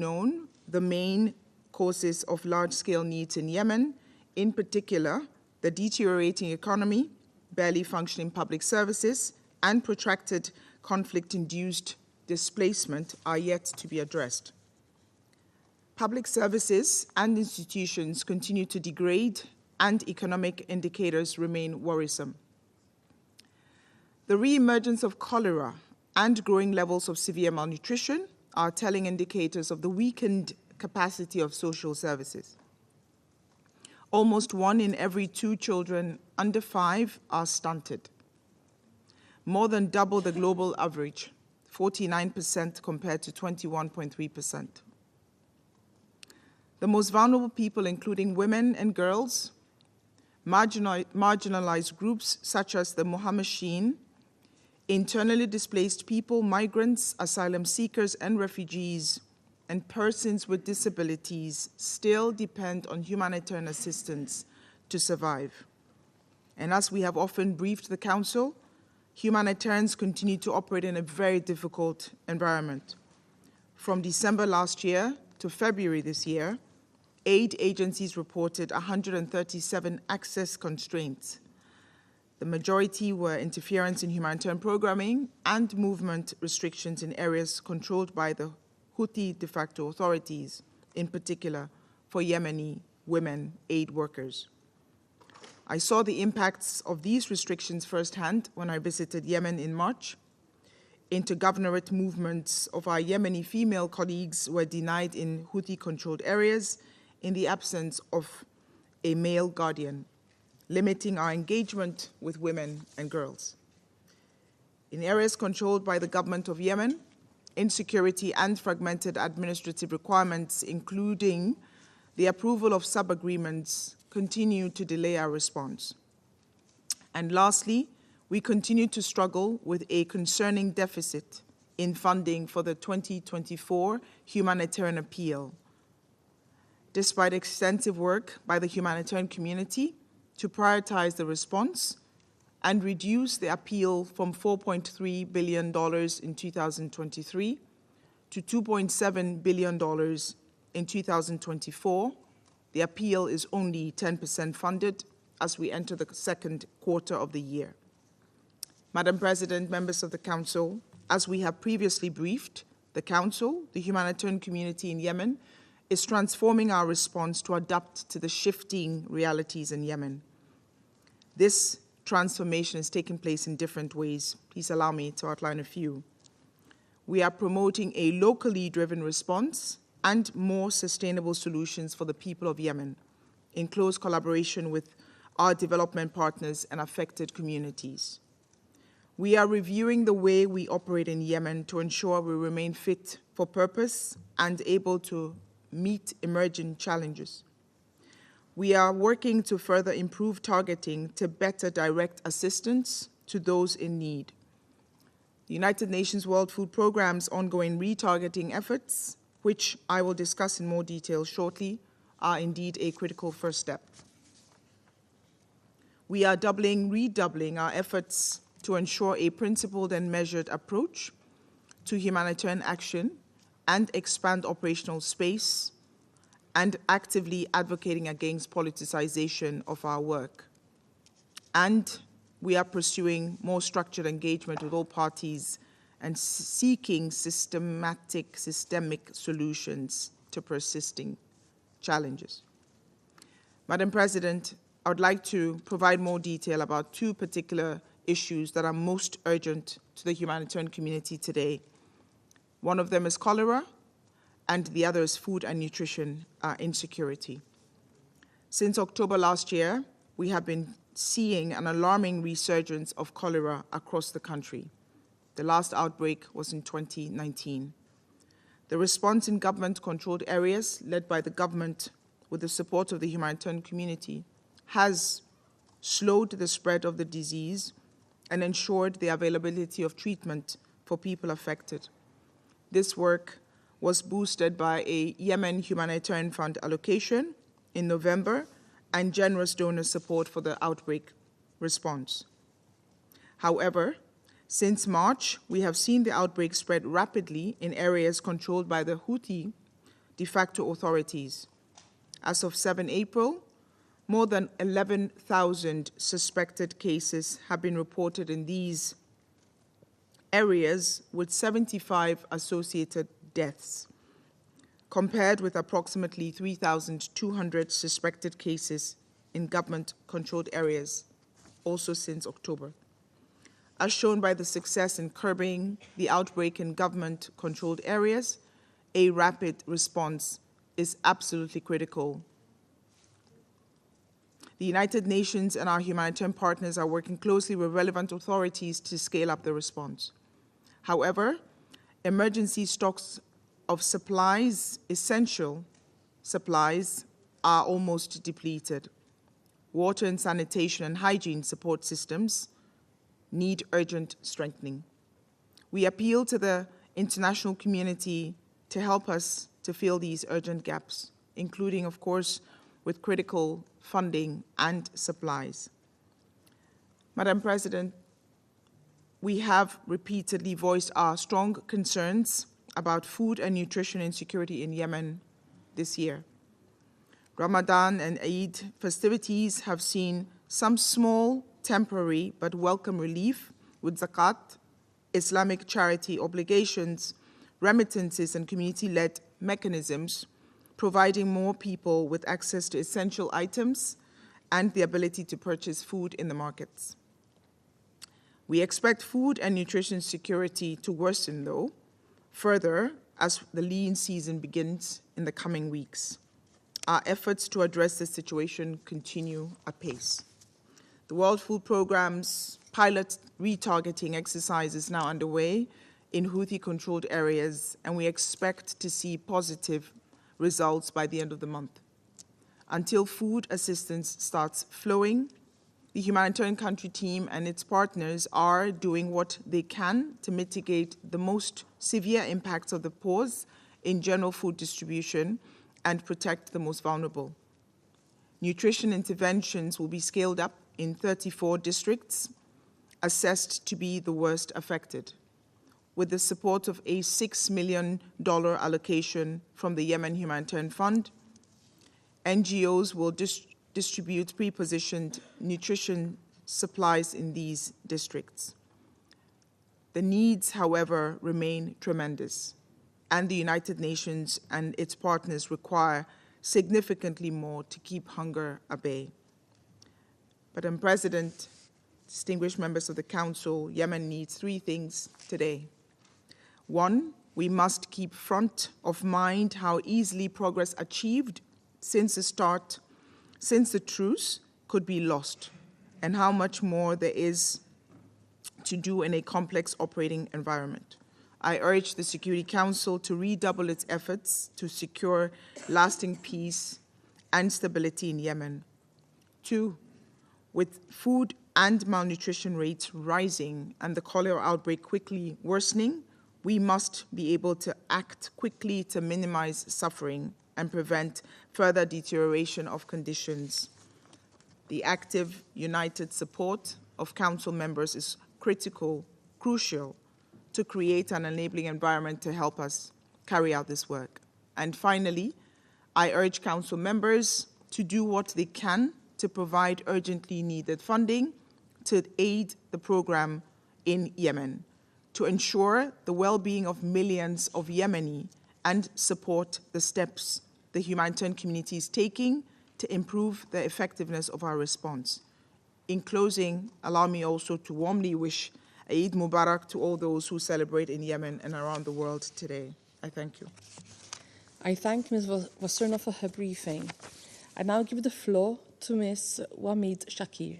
known the main causes of large-scale needs in Yemen, in particular, the deteriorating economy, barely functioning public services, and protracted conflict-induced displacement are yet to be addressed. Public services and institutions continue to degrade, and economic indicators remain worrisome. The re-emergence of cholera and growing levels of severe malnutrition are telling indicators of the weakened capacity of social services. Almost 1 in every 2 children under 5 are stunted, more than double the global average, 49% compared to 21.3%. The most vulnerable people, including women and girls, marginalized groups such as the Muhammadin, internally displaced people, migrants, asylum seekers and refugees, and persons with disabilities still depend on humanitarian assistance to survive. And as we have often briefed the Council, humanitarians continue to operate in a very difficult environment. From December last year to February this year, aid agencies reported 137 access constraints. The majority were interference in humanitarian programming and movement restrictions in areas controlled by the Houthi de facto authorities, in particular for Yemeni women aid workers. I saw the impacts of these restrictions firsthand when I visited Yemen in March. Intergovernorate movements of our Yemeni female colleagues were denied in Houthi-controlled areas in the absence of a male guardian, limiting our engagement with women and girls. In areas controlled by the government of Yemen, insecurity and fragmented administrative requirements, including the approval of sub-agreements, continue to delay our response. And lastly, we continue to struggle with a concerning deficit in funding for the 2024 humanitarian appeal. Despite extensive work by the humanitarian community to prioritize the response and reduce the appeal from $4.3 billion in 2023 to $2.7 billion in 2024, the appeal is only 10% funded as we enter the second quarter of the year. Madam President, members of the Council, as we have previously briefed, the Council, the humanitarian community in Yemen, is transforming our response to adapt to the shifting realities in Yemen. This transformation is taking place in different ways. Please allow me to outline a few. We are promoting a locally driven response and more sustainable solutions for the people of Yemen, in close collaboration with our development partners and affected communities. We are reviewing the way we operate in Yemen to ensure we remain fit for purpose and able to meet emerging challenges. We are working to further improve targeting to better direct assistance to those in need. The United Nations World Food Programme's ongoing retargeting efforts, which I will discuss in more detail shortly, are indeed a critical first step. We are redoubling our efforts to ensure a principled and measured approach to humanitarian action and expand operational space, and actively advocating against politicization of our work. And we are pursuing more structured engagement with all parties and seeking systemic solutions to persisting challenges. Madam President, I would like to provide more detail about 2 particular issues that are most urgent to the humanitarian community today. One of them is cholera, and the other is food and nutrition insecurity. Since October last year, we have been seeing an alarming resurgence of cholera across the country. The last outbreak was in 2019. The response in government-controlled areas, led by the government with the support of the humanitarian community, has slowed the spread of the disease and ensured the availability of treatment for people affected. This work was boosted by a Yemen Humanitarian Fund allocation in November and generous donor support for the outbreak response. However, since March, we have seen the outbreak spread rapidly in areas controlled by the Houthi de facto authorities. As of 7 April, more than 11,000 suspected cases have been reported in these areas, with 75 associated deaths, compared with approximately 3,200 suspected cases in government-controlled areas, also since October. As shown by the success in curbing the outbreak in government-controlled areas, a rapid response is absolutely critical. The United Nations and our humanitarian partners are working closely with relevant authorities to scale up the response. However, emergency stocks of supplies, essential supplies, are almost depleted. Water and sanitation and hygiene support systems need urgent strengthening. We appeal to the international community to help us to fill these urgent gaps, including, of course, with critical funding and supplies. Madam President, we have repeatedly voiced our strong concerns about food and nutrition insecurity in Yemen this year. Ramadan and Eid festivities have seen some small, temporary, but welcome relief with zakat, Islamic charity obligations, remittances, and community-led mechanisms, providing more people with access to essential items and the ability to purchase food in the markets. We expect food and nutrition security to worsen, though, further as the lean season begins in the coming weeks. Our efforts to address this situation continue apace. The World Food Programme's pilot retargeting exercise is now underway in Houthi-controlled areas, and we expect to see positive results by the end of the month. Until food assistance starts flowing, the humanitarian country team and its partners are doing what they can to mitigate the most severe impacts of the pause in general food distribution and protect the most vulnerable. Nutrition interventions will be scaled up in 34 districts, assessed to be the worst affected, with the support of a $6 million allocation from the Yemen Humanitarian Fund. NGOs will distribute pre-positioned nutrition supplies in these districts. The needs, however, remain tremendous, and the United Nations and its partners require significantly more to keep hunger at bay. Madam President, distinguished members of the Council, Yemen needs three things today. One, we must keep front of mind how easily progress achieved since the truce could be lost, and how much more there is to do in a complex operating environment. I urge the Security Council to redouble its efforts to secure lasting peace and stability in Yemen. Two, with food and malnutrition rates rising and the cholera outbreak quickly worsening, we must be able to act quickly to minimize suffering and prevent further deterioration of conditions. The active, united support of Council members is crucial to create an enabling environment to help us carry out this work. And finally, I urge Council members to do what they can to provide urgently needed funding to aid the program in Yemen, to ensure the well-being of millions of Yemeni and support the steps the humanitarian community is taking to improve the effectiveness of our response. In closing, allow me also to warmly wish Eid Mubarak to all those who celebrate in Yemen and around the world today. I thank you. I thank Ms. Wasserna for her briefing. I now give the floor to Ms. Wamid Shakir.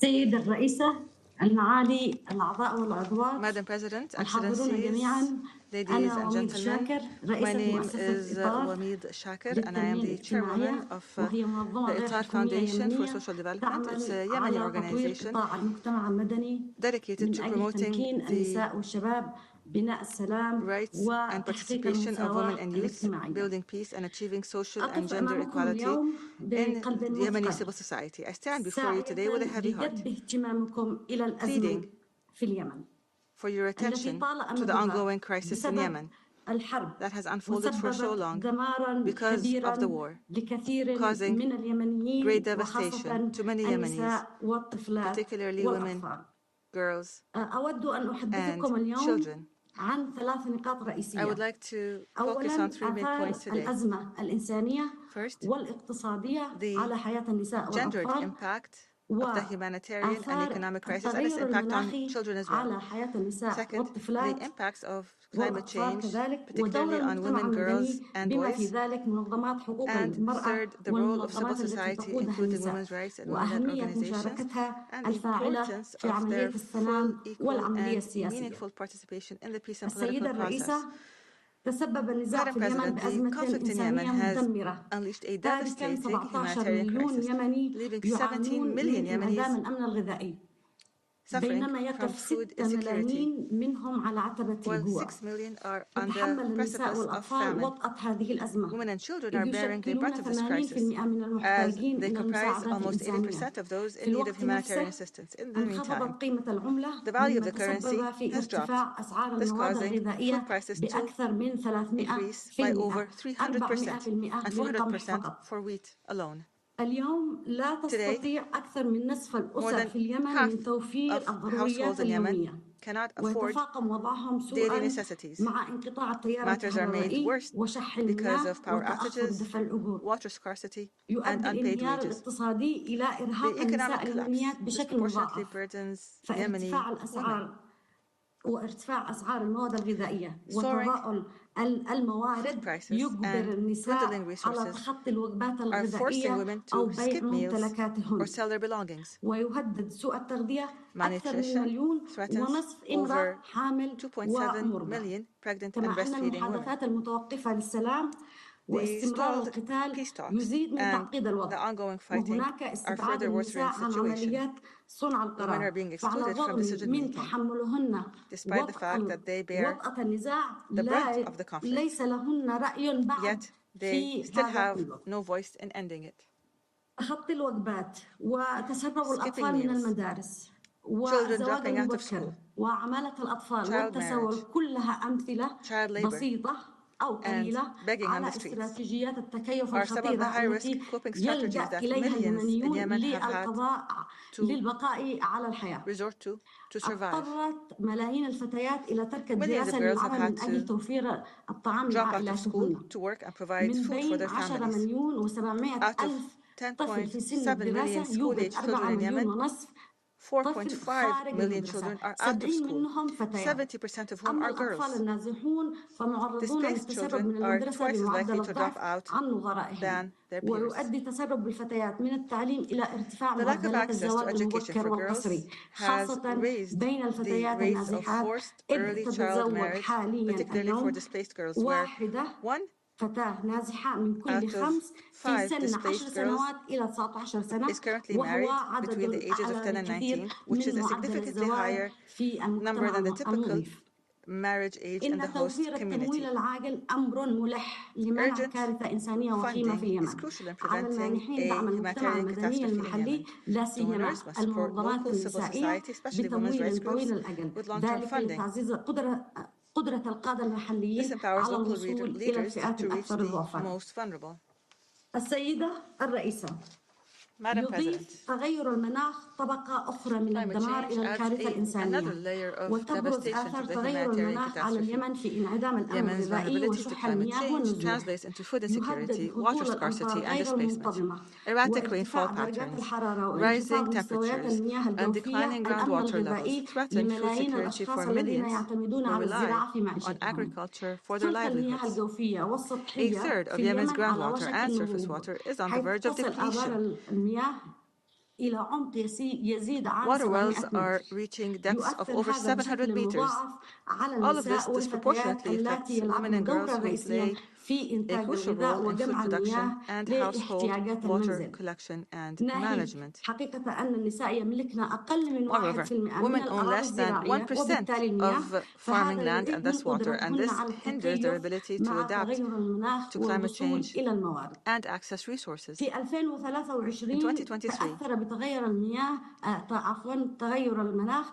السيدة الرئيسة المعالي الأعضاء والعضوات Madam President, الحاضرون جميعا ladies أنا and وميد gentlemen, شاكر my رئيسة name مؤسسة is إطار Wamid Shakir and I am the chairwoman of وهي منظمة the غير Itar حكومية Foundation for يمنية Social Development. It's تعمل a Yemeni على تطوير organization قطاع المجتمع المدني dedicated من to أجل promoting تمكين the النساء والشباب بناء السلام rights and وتحقيق participation of women المساواة and youth, الاجتماعية. building peace and achieving social and أقف gender أمامكم equality اليوم in بقلب Yemeni مثقل civil society. I stand before you today with ساعية a heavy heart, لجذب اهتمامكم إلى الأزمة pleading في اليمن. for your التي attention طال to the أمدها ongoing crisis in بسبب Yemen الحرب that has unfolded for so وسببت long دمارا because of the كبيرا war, لكثير causing من اليمنيين great devastation وخاصة to many Yemenis, النساء والطفلات particularly women, والأطفال. girls, أود أن and أحدثكم اليوم children. عن 3 نقاط I would رئيسية. like to focus أولاً on 3 main آثار points today. الأزمة الإنسانية First, والاقتصادية the على حياة النساء gendered والأطفال impact of the humanitarian and وآثار economic crisis and its التغير impact on المناخي children as well. على حياة النساء Second, the والطفلات impacts of climate والأطفال change, كذلك ودور particularly on المجتمع women, girls, المدني and بما في boys. ذلك منظمات حقوق And المرأة third, the role of civil والمنظمات التي society, تقودها including النساء women's rights and women-led وأهمية organizations, مشاركتها and the الفاعلة importance في of عملية their full, السلام equal, والعملية and السياسية. meaningful participation in the peace and political السيدة process. الرئيسة تسبب النزاع Madam في اليمن President, the بأزمة conflict in Yemen إنسانية has مدمرة. unleashed a تاركاً devastating 17 humanitarian مليون crisis, يمني leaving 17 يعانون million من انعدام Yemenis الأمن الغذائي، suffering بينما from يقف food 6 insecurity, ملايين منهم على عتبة while الجوع. 6 million are on تتحمل the النساء precipice of والأطفال famine. وطأة هذه الأزمة، Women and children are إذ bearing the يشكلون brunt of this 80% crisis, من as المحتاجين they إلى comprise المساعدات almost الإنسانية. 80% of those في in need of الوقت humanitarian نفسه assistance. In the انخفضت meantime, قيمة العملة the value of مما the currency تسبب في has dropped, ارتفاع أسعار thus المواد causing food الغذائية prices to بأكثر من 300% increase by over 300% and للقمح 400% فقط. for wheat alone. اليوم لا Today, تستطيع أكثر من نصف more الأسر than في اليمن half من توفير of الضروريات households in Yemen اليومية، cannot afford ويتفاقم وضعهم daily سوءاً necessities. مع انقطاع التيار Matters are made الكهربائي worse وشح because المياه of power وتأخر outages, دفع الأجور. water scarcity, and يؤدي unpaid الانهيار wages. الاقتصادي إلى The إرهاق economic النساء collapse اليمنيات بشكل disproportionately مضاعف. burdens فارتفاع Yemeni women. الأسعار وارتفاع أسعار المواد الغذائية Soaring وتضاؤل food الموارد prices يجبر and النساء dwindling على resources تخطي الوجبات are forcing الغذائية women أو to بيع skip meals or ممتلكاتهن. sell their belongings. ويهدد سوء التغذية أكثر من Malnutrition مليون threatens ونصف امرأة over حامل 2.7 ومرضع. million pregnant and كما أن breastfeeding women. المحادثات المتوقفة للسلام The واستمرار stalled القتال peace talks يزيد من and تعقيد the الوضع، ongoing fighting وهناك are استبعاد further النساء worsening the عن situation. عمليات صنع Women are القرار، being فعلى excluded from الرغم decision من making, تحملهن despite the fact that they bear وطأة النزاع the brunt of the conflict. ليس لهن رأي بعد Yet they في still هذا have كله. no voice in ending it. تخطي الوجبات وتسرب Skipping الأطفال من meals, المدارس children والزواج dropping out of school, المبكر وعمالة الأطفال child والتسول marriage, كلها أمثلة child labor, بسيطة أو and قليلة begging on على the streets استراتيجيات التكيف are some of the الخطيرة high-risk التي coping strategies يلجأ that إليها millions in اليمنيون Yemen have had للقضاء to للبقاء على الحياة. resort to survive. اضطرت ملايين الفتيات إلى ترك Millions of الدراسة girls have للعمل had من أجل to توفير الطعام drop out of school لعائلاتهن. to work and provide من food for بين their 10 families. مليون و700 Out of ألف طفل في سن 10.7 million الدراسة يوجد school-age 4 children in مليون Yemen, ونصف 4.5 طفل خارج million المدرسة، children are out of 70 school, منهم فتيات. 70% of whom أما are الأطفال girls. النازحون فمعرضون Displaced للتسرب children من are المدرسة twice as بمعدل likely to drop الضعف out عن نظرائهم، than their peers. ويؤدي تسرب الفتيات من التعليم إلى ارتفاع The lack of معدلات access to الزواج education المبكر for girls والقسري، has خاصة raised بين the الفتيات rates of النازحات، forced إذ early child تتزوج marriage, حاليا particularly for اليوم displaced girls, where واحدة one فتاة نازحة من كل out of 5 في 5 سن 10 displaced girls سنوات إلى 19 سنة، is currently وهو married عدد between the ages of أعلى 10 and بكثير 19, which is من a معدل significantly الزواج higher في number المجتمع than the typical المضيف. marriage age in إن the host توفير التمويل community. العاجل أمر ملح لمنع Urgent كارثة إنسانية وخيمة في funding is اليمن. crucial in على preventing المانحين a دعم المجتمع humanitarian المدني catastrophe in المحلي Yemen. لا سيما Donors must support المنظمات local civil النسائية society, especially women's rights بتمويل groups, طويل الأجل، with long-term ذلك funding. لتعزيز قدرة القادة This المحليين empowers على local الوصول إلى leaders الفئات to reach الأكثر the ضعفا. most vulnerable. السيدة الرئيسة، Madam President, يضيف تغير المناخ طبقة أخرى من climate الدمار change إلى adds الكارثة another الإنسانية، layer of وتبرز devastation آثار to the تغير humanitarian المناخ على catastrophe. اليمن في انعدام الأمن Yemen's الغذائي vulnerability to وشح climate المياه change والنزوح. translates into food يهدد insecurity, water حصول الأمطار scarcity, and غير displacement, المنتظمة erratic rainfall وارتفاع درجات patterns, الحرارة rising وانخفاض مستويات temperatures, المياه and الجوفية declining الأمن groundwater levels الغذائي threaten food لملايين security الأشخاص for الذين millions يعتمدون who على rely الزراعة في on معيشتهم. agriculture for their ثلث المياه livelihoods. الجوفية A والسطحية third of في Yemen's اليمن على groundwater وشك and surface النضوب، water is on the حيث verge of تصل آبار depletion. المياه إلى عمق يزيد عن Water wells 700 are متر. reaching depths of يؤثر over هذا 700 بشكل meters. مضاعف على All of this النساء والفتيات disproportionately اللاتي affects women يلعبن and girls دورا who رئيسيا play في a إنتاج crucial الغذاء role in food وجمع المياه production and household لاحتياجات water المنزل. collection and ناهيك management. حقيقة أن النساء يملكن أقل من 1% Moreover, من women own الأراضي less than الزراعية 1% وبالتالي المياه، of farming فهذا land and يزيد من thus water, and قدرتهن this على hinders their التكيف ability to مع adapt تغير المناخ to climate والوصول change إلى الموارد. and access resources. في In 2023 2023, تأثر بتغير المياه تغير المناخ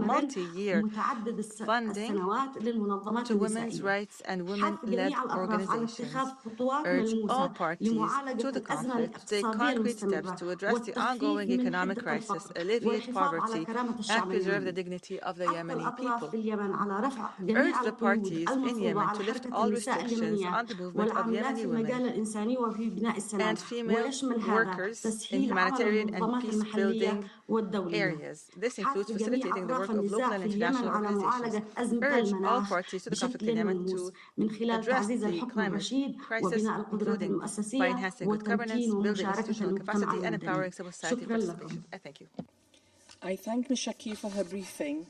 مستمر multi-year متعدد funding السنوات للمنظمات to women's النسائية. rights and women حث UN-led جميع الأطراف على اتخاذ organizations خطوات urge all ملموسة parties لمعالجة to the الأزمة conflict to take الاقتصادية concrete steps المستمرة to address the والتخفيف ongoing من economic حدة crisis, الفقر alleviate والحفاظ على poverty, كرامة and الشعب preserve the اليمني. dignity of the حث Yemeni الأطراف people. في اليمن على رفع جميع Urge the القيود parties in المفروضة Yemen to على lift حركة all النساء restrictions اليمنية on the movement of والعاملات Yemeni في women المجال الإنساني وفي بناء السلام and female ويشمل هذا workers in تسهيل عمل humanitarian and المنظمات المحلية peace-building والدولية. areas. This includes حث جميع facilitating the أطراف work of local النزاع and في اليمن international على organizations. معالجة أزمة Urge all المناخ parties to the conflict in بشكل Yemen ملموس to من خلال address تعزيز the الحكم climate الرشيد crisis, وبناء القدرات including by المؤسسية enhancing good وتمكين governance, building ومشاركة institutional المجتمع capacity, and المدني. empowering civil society شكرا لكم. participation. Thank you. I thank Ms. Shaki for her briefing.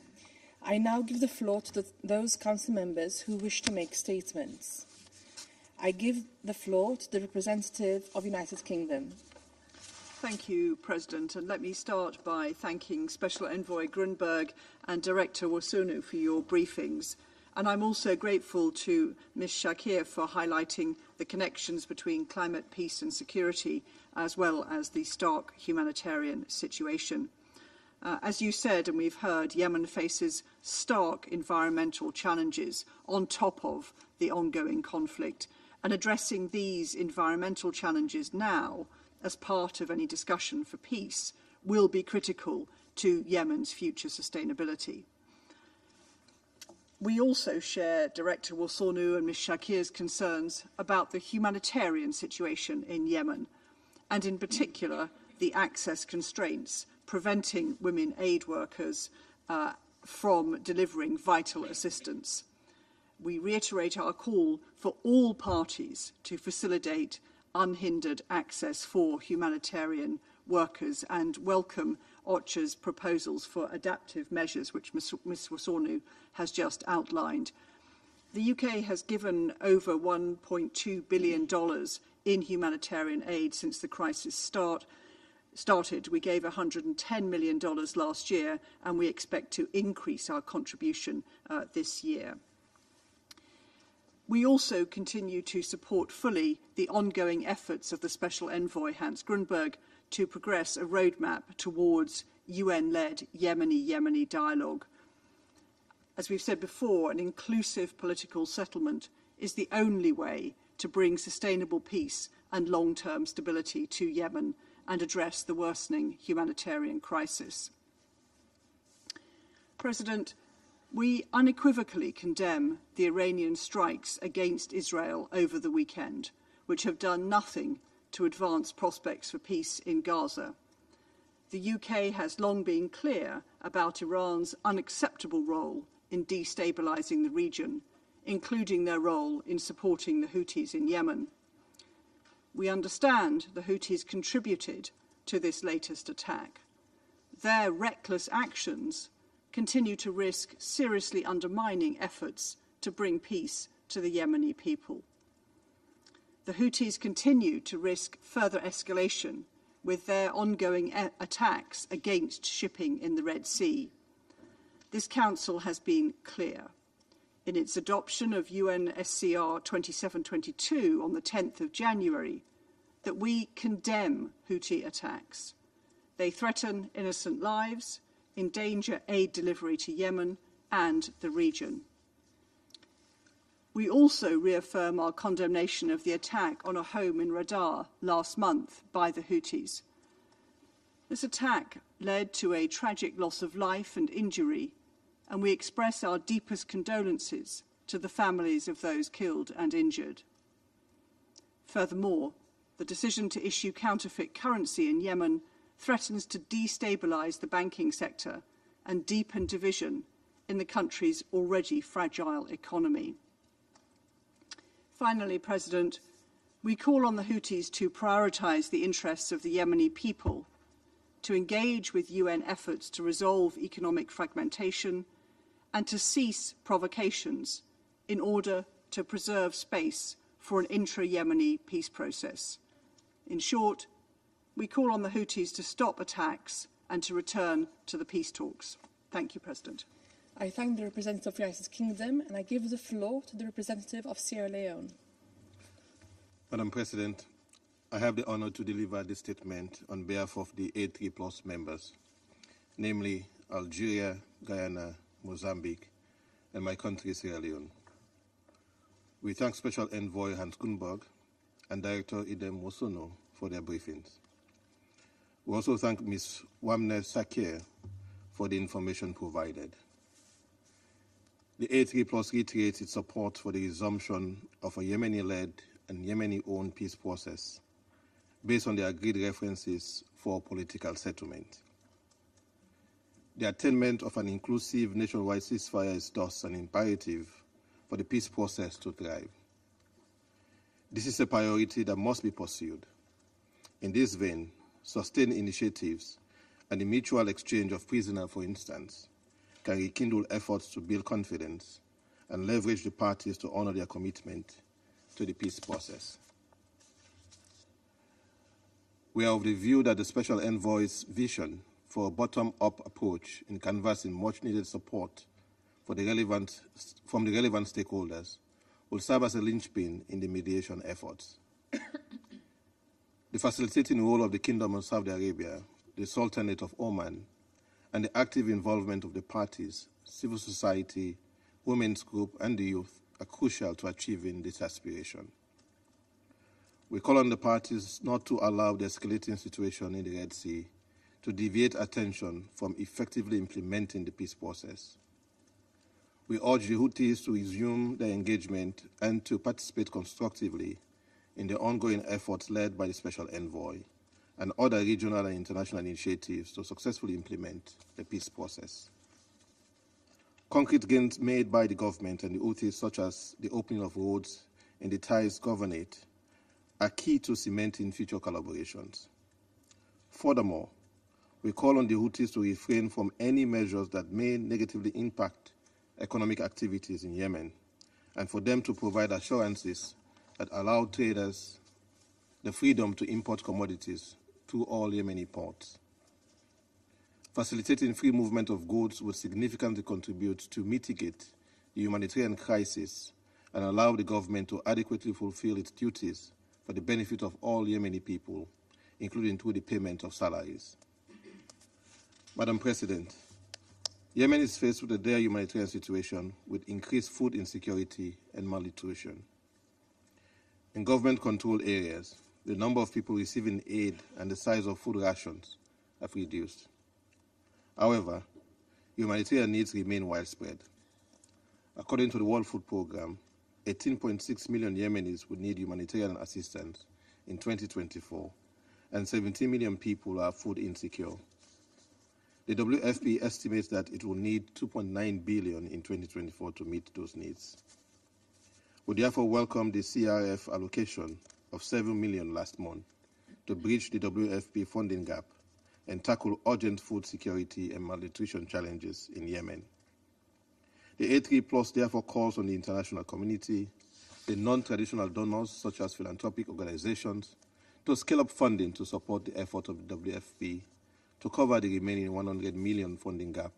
I now give the floor to those council members who wish to make statements. I give the floor to the representative of United Kingdom. Thank you, President. And let me start by thanking Special Envoy Grunberg and Director Wasunu for your briefings. And I'm also grateful to Ms. Shakir for highlighting the connections between climate, peace and security, as well as the stark humanitarian situation. As you said, and we've heard, Yemen faces stark environmental challenges on top of the ongoing conflict. And addressing these environmental challenges now, as part of any discussion for peace, will be critical to Yemen's future sustainability. We also share Director Wasonu and Ms. Shakir's concerns about the humanitarian situation in Yemen, and in particular the access constraints preventing women aid workers from delivering vital assistance. We reiterate our call for all parties to facilitate unhindered access for humanitarian workers and welcome OCHA's proposals for adaptive measures, which Ms. Wasonu has just outlined. The UK has given over $1.2 billion in humanitarian aid since the crisis started. We gave $110 million last year, and we expect to increase our contribution this year. We also continue to support fully the ongoing efforts of the Special Envoy Hans Grunberg to progress a roadmap towards UN-led Yemeni dialogue. As we've said before, an inclusive political settlement is the only way to bring sustainable peace and long-term stability to Yemen and address the worsening humanitarian crisis. President, we unequivocally condemn the Iranian strikes against Israel over the weekend, which have done nothing to advance prospects for peace in Gaza. The UK has long been clear about Iran's unacceptable role in destabilising the region, including their role in supporting the Houthis in Yemen. We understand the Houthis contributed to this latest attack. Their reckless actions continue to risk seriously undermining efforts to bring peace to the Yemeni people. The Houthis continue to risk further escalation with their ongoing attacks against shipping in the Red Sea. This Council has been clear. In its adoption of UNSCR 2722 on the 10th of January, that we condemn Houthi attacks. They threaten innocent lives, endanger aid delivery to Yemen and the region. We also reaffirm our condemnation of the attack on a home in Radar last month by the Houthis. This attack led to a tragic loss of life and injury, and we express our deepest condolences to the families of those killed and injured. Furthermore, the decision to issue counterfeit currency in Yemen threatens to destabilise the banking sector and deepen division in the country's already fragile economy. Finally, President, we call on the Houthis to prioritise the interests of the Yemeni people, to engage with UN efforts to resolve economic fragmentation, and to cease provocations in order to preserve space for an intra-Yemeni peace process. In short, we call on the Houthis to stop attacks and to return to the peace talks. Thank you, President. I thank the representative of the United Kingdom, and I give the floor to the representative of Sierra Leone. Madam President, I have the honour to deliver this statement on behalf of the A3+ members, namely Algeria, Guyana, Mozambique, and my country, Sierra Leone. We thank Special Envoy Hans Kunberg and Director Idem Mosono for their briefings. We also thank Ms. Wamner Sakir for the information provided. The A3 Plus reiterates its support for the resumption of a Yemeni-led and Yemeni-owned peace process based on the agreed references for political settlement. The attainment of an inclusive nationwide ceasefire is thus an imperative for the peace process to thrive. This is a priority that must be pursued. In this vein, sustained initiatives and the mutual exchange of prisoners, for instance, can rekindle efforts to build confidence and leverage the parties to honor their commitment to the peace process. We are of the view that the Special Envoy's vision for a bottom-up approach in canvassing much-needed support from the relevant stakeholders will serve as a linchpin in the mediation efforts. The facilitating role of the Kingdom of Saudi Arabia, the Sultanate of Oman, and the active involvement of the parties, civil society, women's group, and the youth are crucial to achieving this aspiration. We call on the parties not to allow the escalating situation in the Red Sea to deviate attention from effectively implementing the peace process. We urge the Houthis to resume their engagement and to participate constructively in the ongoing efforts led by the Special Envoy and other regional and international initiatives to successfully implement the peace process. Concrete gains made by the government and the Houthis, such as the opening of roads in the Thais Governorate, are key to cementing future collaborations. Furthermore, we call on the Houthis to refrain from any measures that may negatively impact economic activities in Yemen, and for them to provide assurances that allow traders the freedom to import commodities through all Yemeni ports. Facilitating free movement of goods would significantly contribute to mitigate the humanitarian crisis and allow the government to adequately fulfill its duties for the benefit of all Yemeni people, including through the payment of salaries. Madam President, Yemen is faced with a dire humanitarian situation with increased food insecurity and malnutrition. In government-controlled areas, the number of people receiving aid and the size of food rations have reduced. However, humanitarian needs remain widespread. According to the World Food Programme, 18.6 million Yemenis would need humanitarian assistance in 2024, and 17 million people are food insecure. The WFP estimates that it will need 2.9 billion in 2024 to meet those needs. We therefore welcome the CRF allocation of 7 million last month to bridge the WFP funding gap and tackle urgent food security and malnutrition challenges in Yemen. The A3 Plus therefore calls on the international community, the non-traditional donors such as philanthropic organizations, to scale up funding to support the effort of the WFP to cover the remaining 100 million funding gap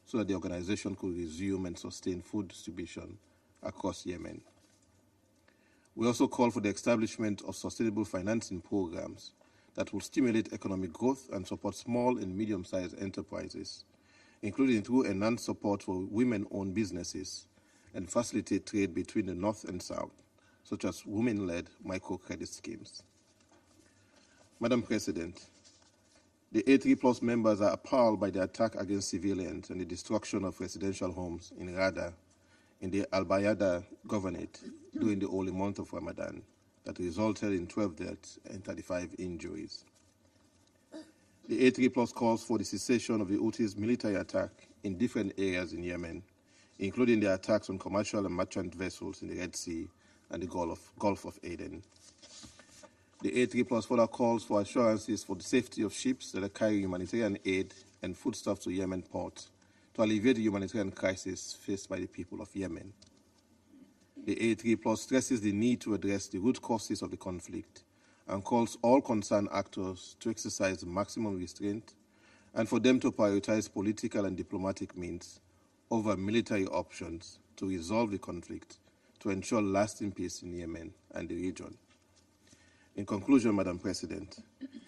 so that the organization could resume and sustain food distribution across Yemen. We also call for the establishment of sustainable financing programs that will stimulate economic growth and support small and medium-sized enterprises, including through enhanced support for women-owned businesses and facilitate trade between the North and South, such as women-led microcredit schemes. Madam President, the A3 Plus members are appalled by the attack against civilians and the destruction of residential homes in Rada, in the Al-Bayada Governorate during the holy month of Ramadan that resulted in 12 deaths and 35 injuries. The A3 Plus calls for the cessation of the Houthis' military attack in different areas in Yemen, including the attacks on commercial and merchant vessels in the Red Sea and the Gulf of Aden. The A3 Plus further calls for assurances for the safety of ships that carry humanitarian aid and foodstuffs to Yemen ports to alleviate the humanitarian crisis faced by the people of Yemen. The A3 Plus stresses the need to address the root causes of the conflict and calls all concerned actors to exercise maximum restraint and for them to prioritize political and diplomatic means over military options to resolve the conflict to ensure lasting peace in Yemen and the region. In conclusion, Madam President,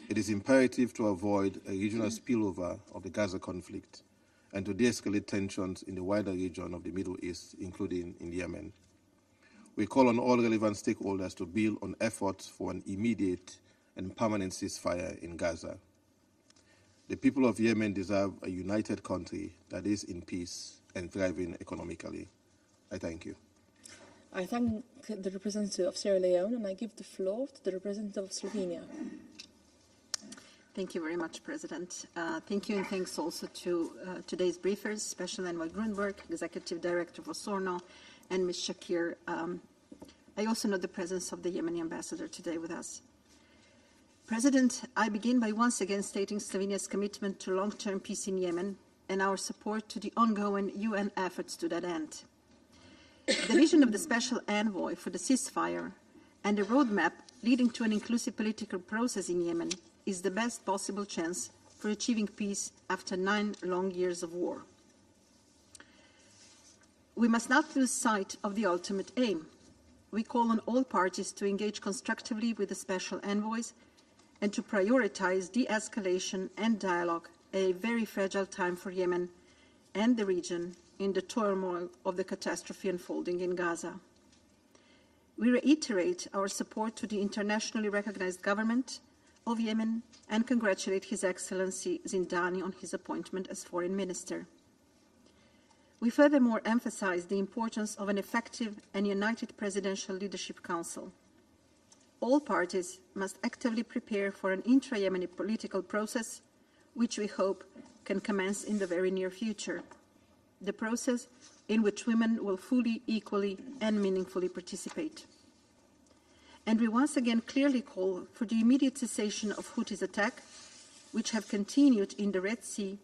it is imperative to avoid a regional spillover of the Gaza conflict and to de-escalate tensions in the wider region of the Middle East, including in Yemen. We call on all relevant stakeholders to build on efforts for an immediate and permanent ceasefire in Gaza. The people of Yemen deserve a united country that is in peace and thriving economically. I thank you. I thank the representative of Sierra Leone, and I give the floor to the representative of Slovenia. Thank you very much, President. Thank you, and thanks also to today's briefers, Special Envoy Grunberg, Executive Director of Osorno, and Ms. Shakir. I also note the presence of the Yemeni ambassador today with us. President, I begin by once again stating Slovenia's commitment to long-term peace in Yemen and our support to the ongoing UN efforts to that end. The vision of the Special Envoy for the ceasefire and the roadmap leading to an inclusive political process in Yemen is the best possible chance for achieving peace after 9 long years of war. We must not lose sight of the ultimate aim. We call on all parties to engage constructively with the Special Envoys and to prioritize de-escalation and dialogue at a very fragile time for Yemen and the region in the turmoil of the catastrophe unfolding in Gaza. We reiterate our support to the internationally recognized government of Yemen and congratulate His Excellency Zindani on his appointment as Foreign Minister. We furthermore emphasize the importance of an effective and united Presidential Leadership Council. All parties must actively prepare for an intra-Yemeni political process, which we hope can commence in the very near future. The process in which women will fully, equally, and meaningfully participate. And we once again clearly call for the immediate cessation of Houthis' attack, which have continued in the Red Sea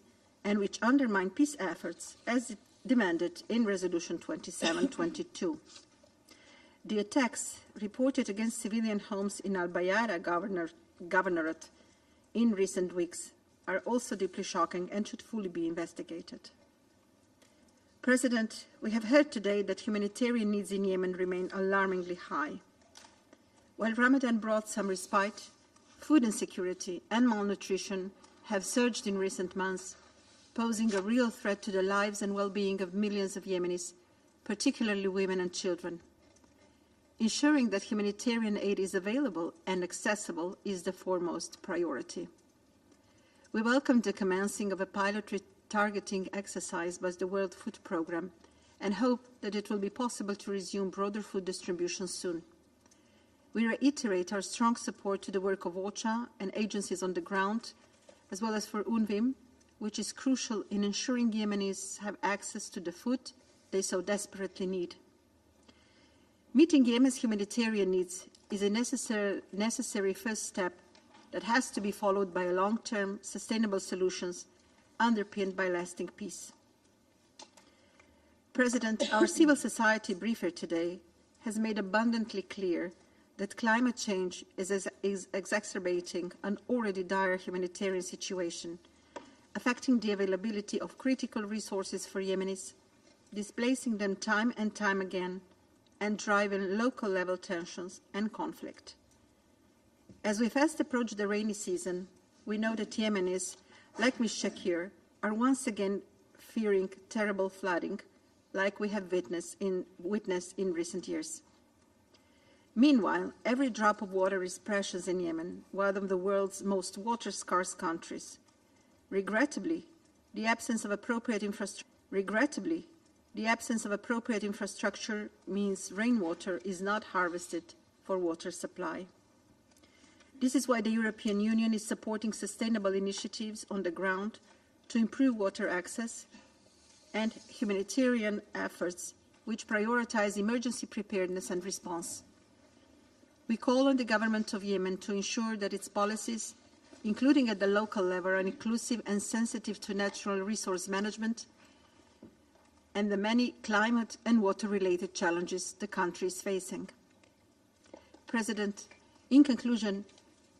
and which undermine peace efforts as demanded in Resolution 2722. The attacks reported against civilian homes in Al-Bayara Governorate in recent weeks are also deeply shocking and should fully be investigated. President, we have heard today that humanitarian needs in Yemen remain alarmingly high. While Ramadan brought some respite, food insecurity and malnutrition have surged in recent months, posing a real threat to the lives and well-being of millions of Yemenis, particularly women and children. Ensuring that humanitarian aid is available and accessible is the foremost priority. We welcome the commencing of a pilot targeting exercise by the World Food Programme and hope that it will be possible to resume broader food distribution soon. We reiterate our strong support to the work of OCHA and agencies on the ground, as well as for UNWIM, which is crucial in ensuring Yemenis have access to the food they so desperately need. Meeting Yemen's humanitarian needs is a necessary first step that has to be followed by long-term sustainable solutions underpinned by lasting peace. President, our civil society briefer today has made abundantly clear that climate change is exacerbating an already dire humanitarian situation, affecting the availability of critical resources for Yemenis, displacing them time and time again, and driving local-level tensions and conflict. As we fast approach the rainy season, we know that Yemenis, like Ms. Shakir, are once again fearing terrible flooding, like we have witnessed in recent years. Meanwhile, every drop of water is precious in Yemen, one of the world's most water-scarce countries. Regrettably, the absence of appropriate infrastructure means rainwater is not harvested for water supply. This is why the European Union is supporting sustainable initiatives on the ground to improve water access and humanitarian efforts which prioritize emergency preparedness and response. We call on the government of Yemen to ensure that its policies, including at the local level, are inclusive and sensitive to natural resource management and the many climate and water-related challenges the country is facing. President, in conclusion,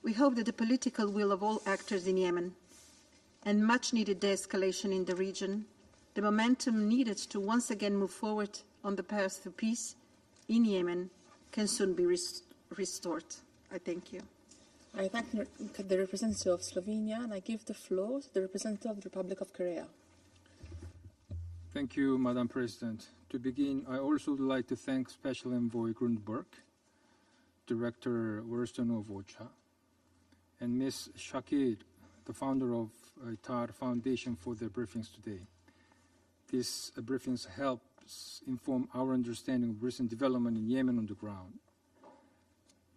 we hope that the political will of all actors in Yemen and much-needed de-escalation in the region, the momentum needed to once again move forward on the path to peace in Yemen, can soon be restored. I thank you. I thank the representative of Slovenia, and I give the floor to the representative of the Republic of Korea. Thank you, Madam President. To begin, I also would like to thank Special Envoy Grundberg, Director Worstonov OCHA, and Ms. Shakir, the founder of ITAR Foundation, for their briefings today. These briefings helps inform our understanding of recent development in Yemen on the ground.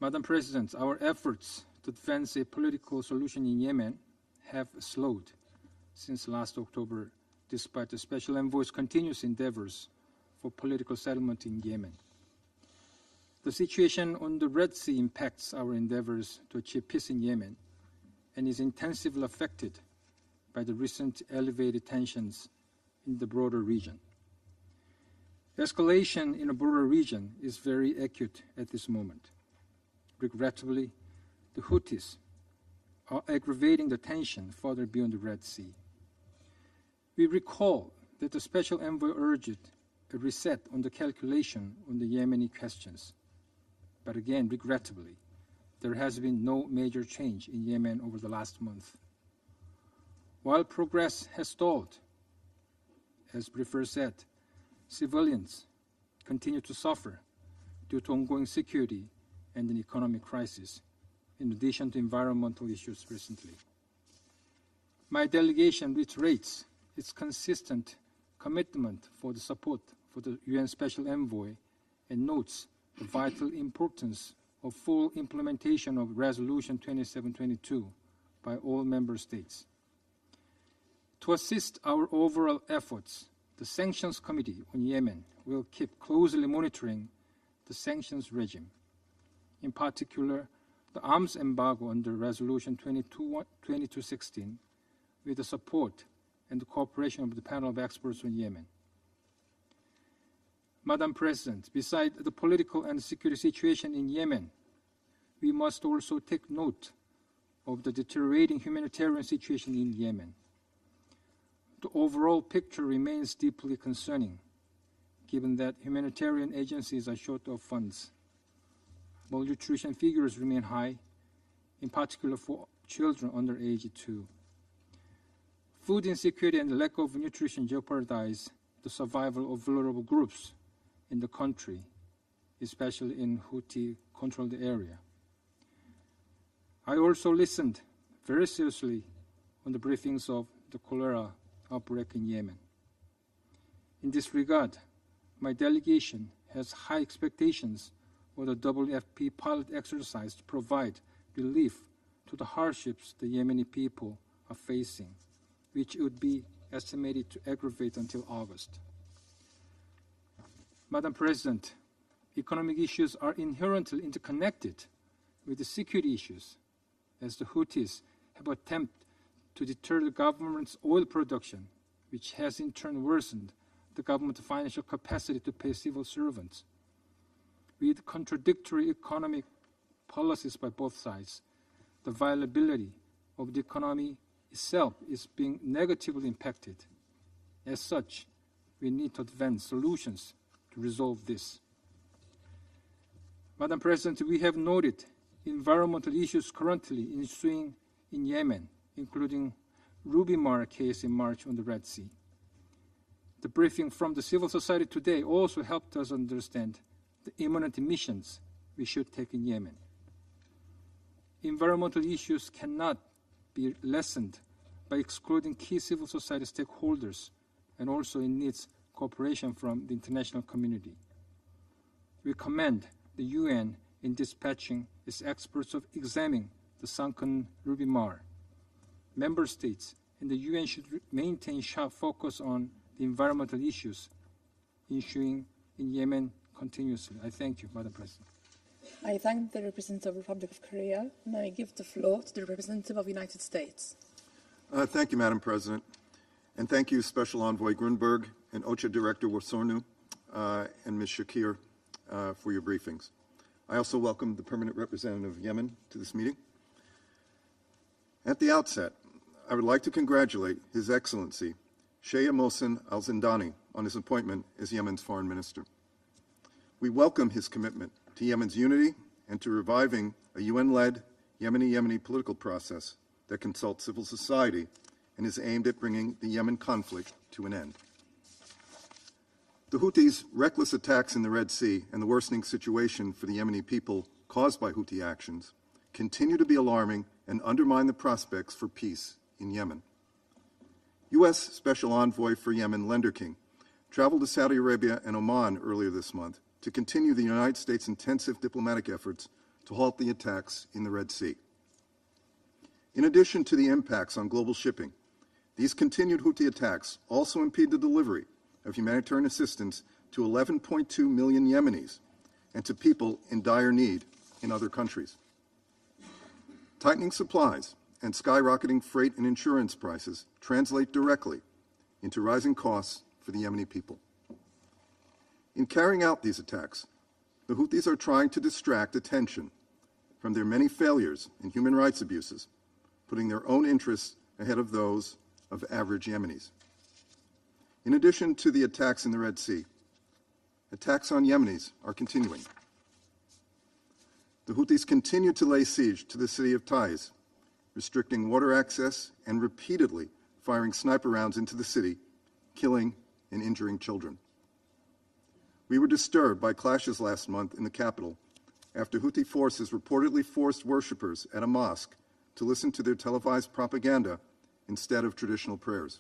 Madam President, our efforts to advance a political solution in Yemen have slowed since last October, despite the Special Envoy's continuous endeavors for political settlement in Yemen. The situation on the Red Sea impacts our endeavors to achieve peace in Yemen and is intensively affected by the recent elevated tensions in the broader region. Escalation in a broader region is very acute at this moment. Regrettably, the Houthis are aggravating the tension further beyond the Red Sea. We recall that the Special Envoy urged a reset on the calculation on the Yemeni questions. But again, regrettably, there has been no major change in Yemen over the last month. While progress has stalled, as briefer said, civilians continue to suffer due to ongoing security and an economic crisis, in addition to environmental issues recently. My delegation reiterates its consistent commitment for the support for the UN Special Envoy and notes the vital importance of full implementation of Resolution 2722 by all member states. To assist our overall efforts, the Sanctions Committee on Yemen will keep closely monitoring the sanctions regime, in particular the arms embargo under Resolution 2216, with the support and the cooperation of the panel of experts on Yemen. Madam President, besides the political and security situation in Yemen, we must also take note of the deteriorating humanitarian situation in Yemen. The overall picture remains deeply concerning, given that humanitarian agencies are short of funds. Malnutrition figures remain high, in particular for children under age 2. Food insecurity and the lack of nutrition jeopardize the survival of vulnerable groups in the country, especially in Houthi-controlled area. I also listened very seriously on the briefings of the cholera outbreak in Yemen. In this regard, my delegation has high expectations for the WFP pilot exercise to provide relief to the hardships the Yemeni people are facing, which would be estimated to aggravate until August. Madam President, economic issues are inherently interconnected with the security issues, as the Houthis have attempted to deter the government's oil production, which has in turn worsened the government's financial capacity to pay civil servants. With contradictory economic policies by both sides, the viability of the economy itself is being negatively impacted. As such, we need to advance solutions to resolve this. Madam President, we have noted environmental issues currently ensuing in Yemen, including Ruby Mar case in March on the Red Sea. The briefing from the civil society today also helped us understand the imminent missions we should take in Yemen. Environmental issues cannot be lessened by excluding key civil society stakeholders, and also it needs cooperation from the international community. We commend the UN in dispatching its experts of examining the sunken Ruby Mar. Member states and the UN should maintain sharp focus on the environmental issues ensuing in Yemen continuously. I thank you, Madam President. I thank the representative of the Republic of Korea, and I give the floor to the representative of the United States. Thank you, Madam President. And thank you, Special Envoy Grunberg and OCHA Director Wosornu and Ms. Shakir for your briefings. I also welcome the Permanent Representative of Yemen to this meeting. At the outset, I would like to congratulate His Excellency Shea Mohsen Al-Zindani on his appointment as Yemen's Foreign Minister. We welcome his commitment to Yemen's unity and to reviving a UN-led Yemeni political process that consults civil society and is aimed at bringing the Yemen conflict to an end. The Houthis' reckless attacks in the Red Sea and the worsening situation for the Yemeni people caused by Houthi actions continue to be alarming and undermine the prospects for peace in Yemen. U.S. Special Envoy for Yemen, Lender King, traveled to Saudi Arabia and Oman earlier this month to continue the United States' intensive diplomatic efforts to halt the attacks in the Red Sea. In addition to the impacts on global shipping, these continued Houthi attacks also impede the delivery of humanitarian assistance to 11.2 million Yemenis and to people in dire need in other countries. Tightening supplies and skyrocketing freight and insurance prices translate directly into rising costs for the Yemeni people. In carrying out these attacks, the Houthis are trying to distract attention from their many failures and human rights abuses, putting their own interests ahead of those of average Yemenis. In addition to the attacks in the Red Sea, attacks on Yemenis are continuing. The Houthis continue to lay siege to the city of Taiz, restricting water access and repeatedly firing sniper rounds into the city, killing and injuring children. We were disturbed by clashes last month in the capital after Houthi forces reportedly forced worshippers at a mosque to listen to their televised propaganda instead of traditional prayers.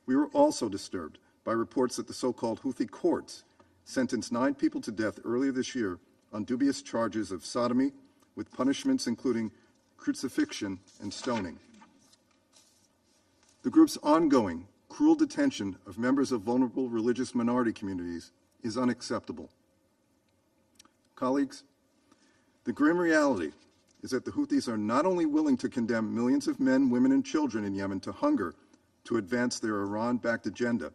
We were also disturbed by reports that the so-called Houthi courts sentenced 9 people to death earlier this year on dubious charges of sodomy, with punishments including crucifixion and stoning. The group's ongoing, cruel detention of members of vulnerable religious minority communities is unacceptable. Colleagues, the grim reality is that the Houthis are not only willing to condemn millions of men, women, and children in Yemen to hunger to advance their Iran-backed agenda,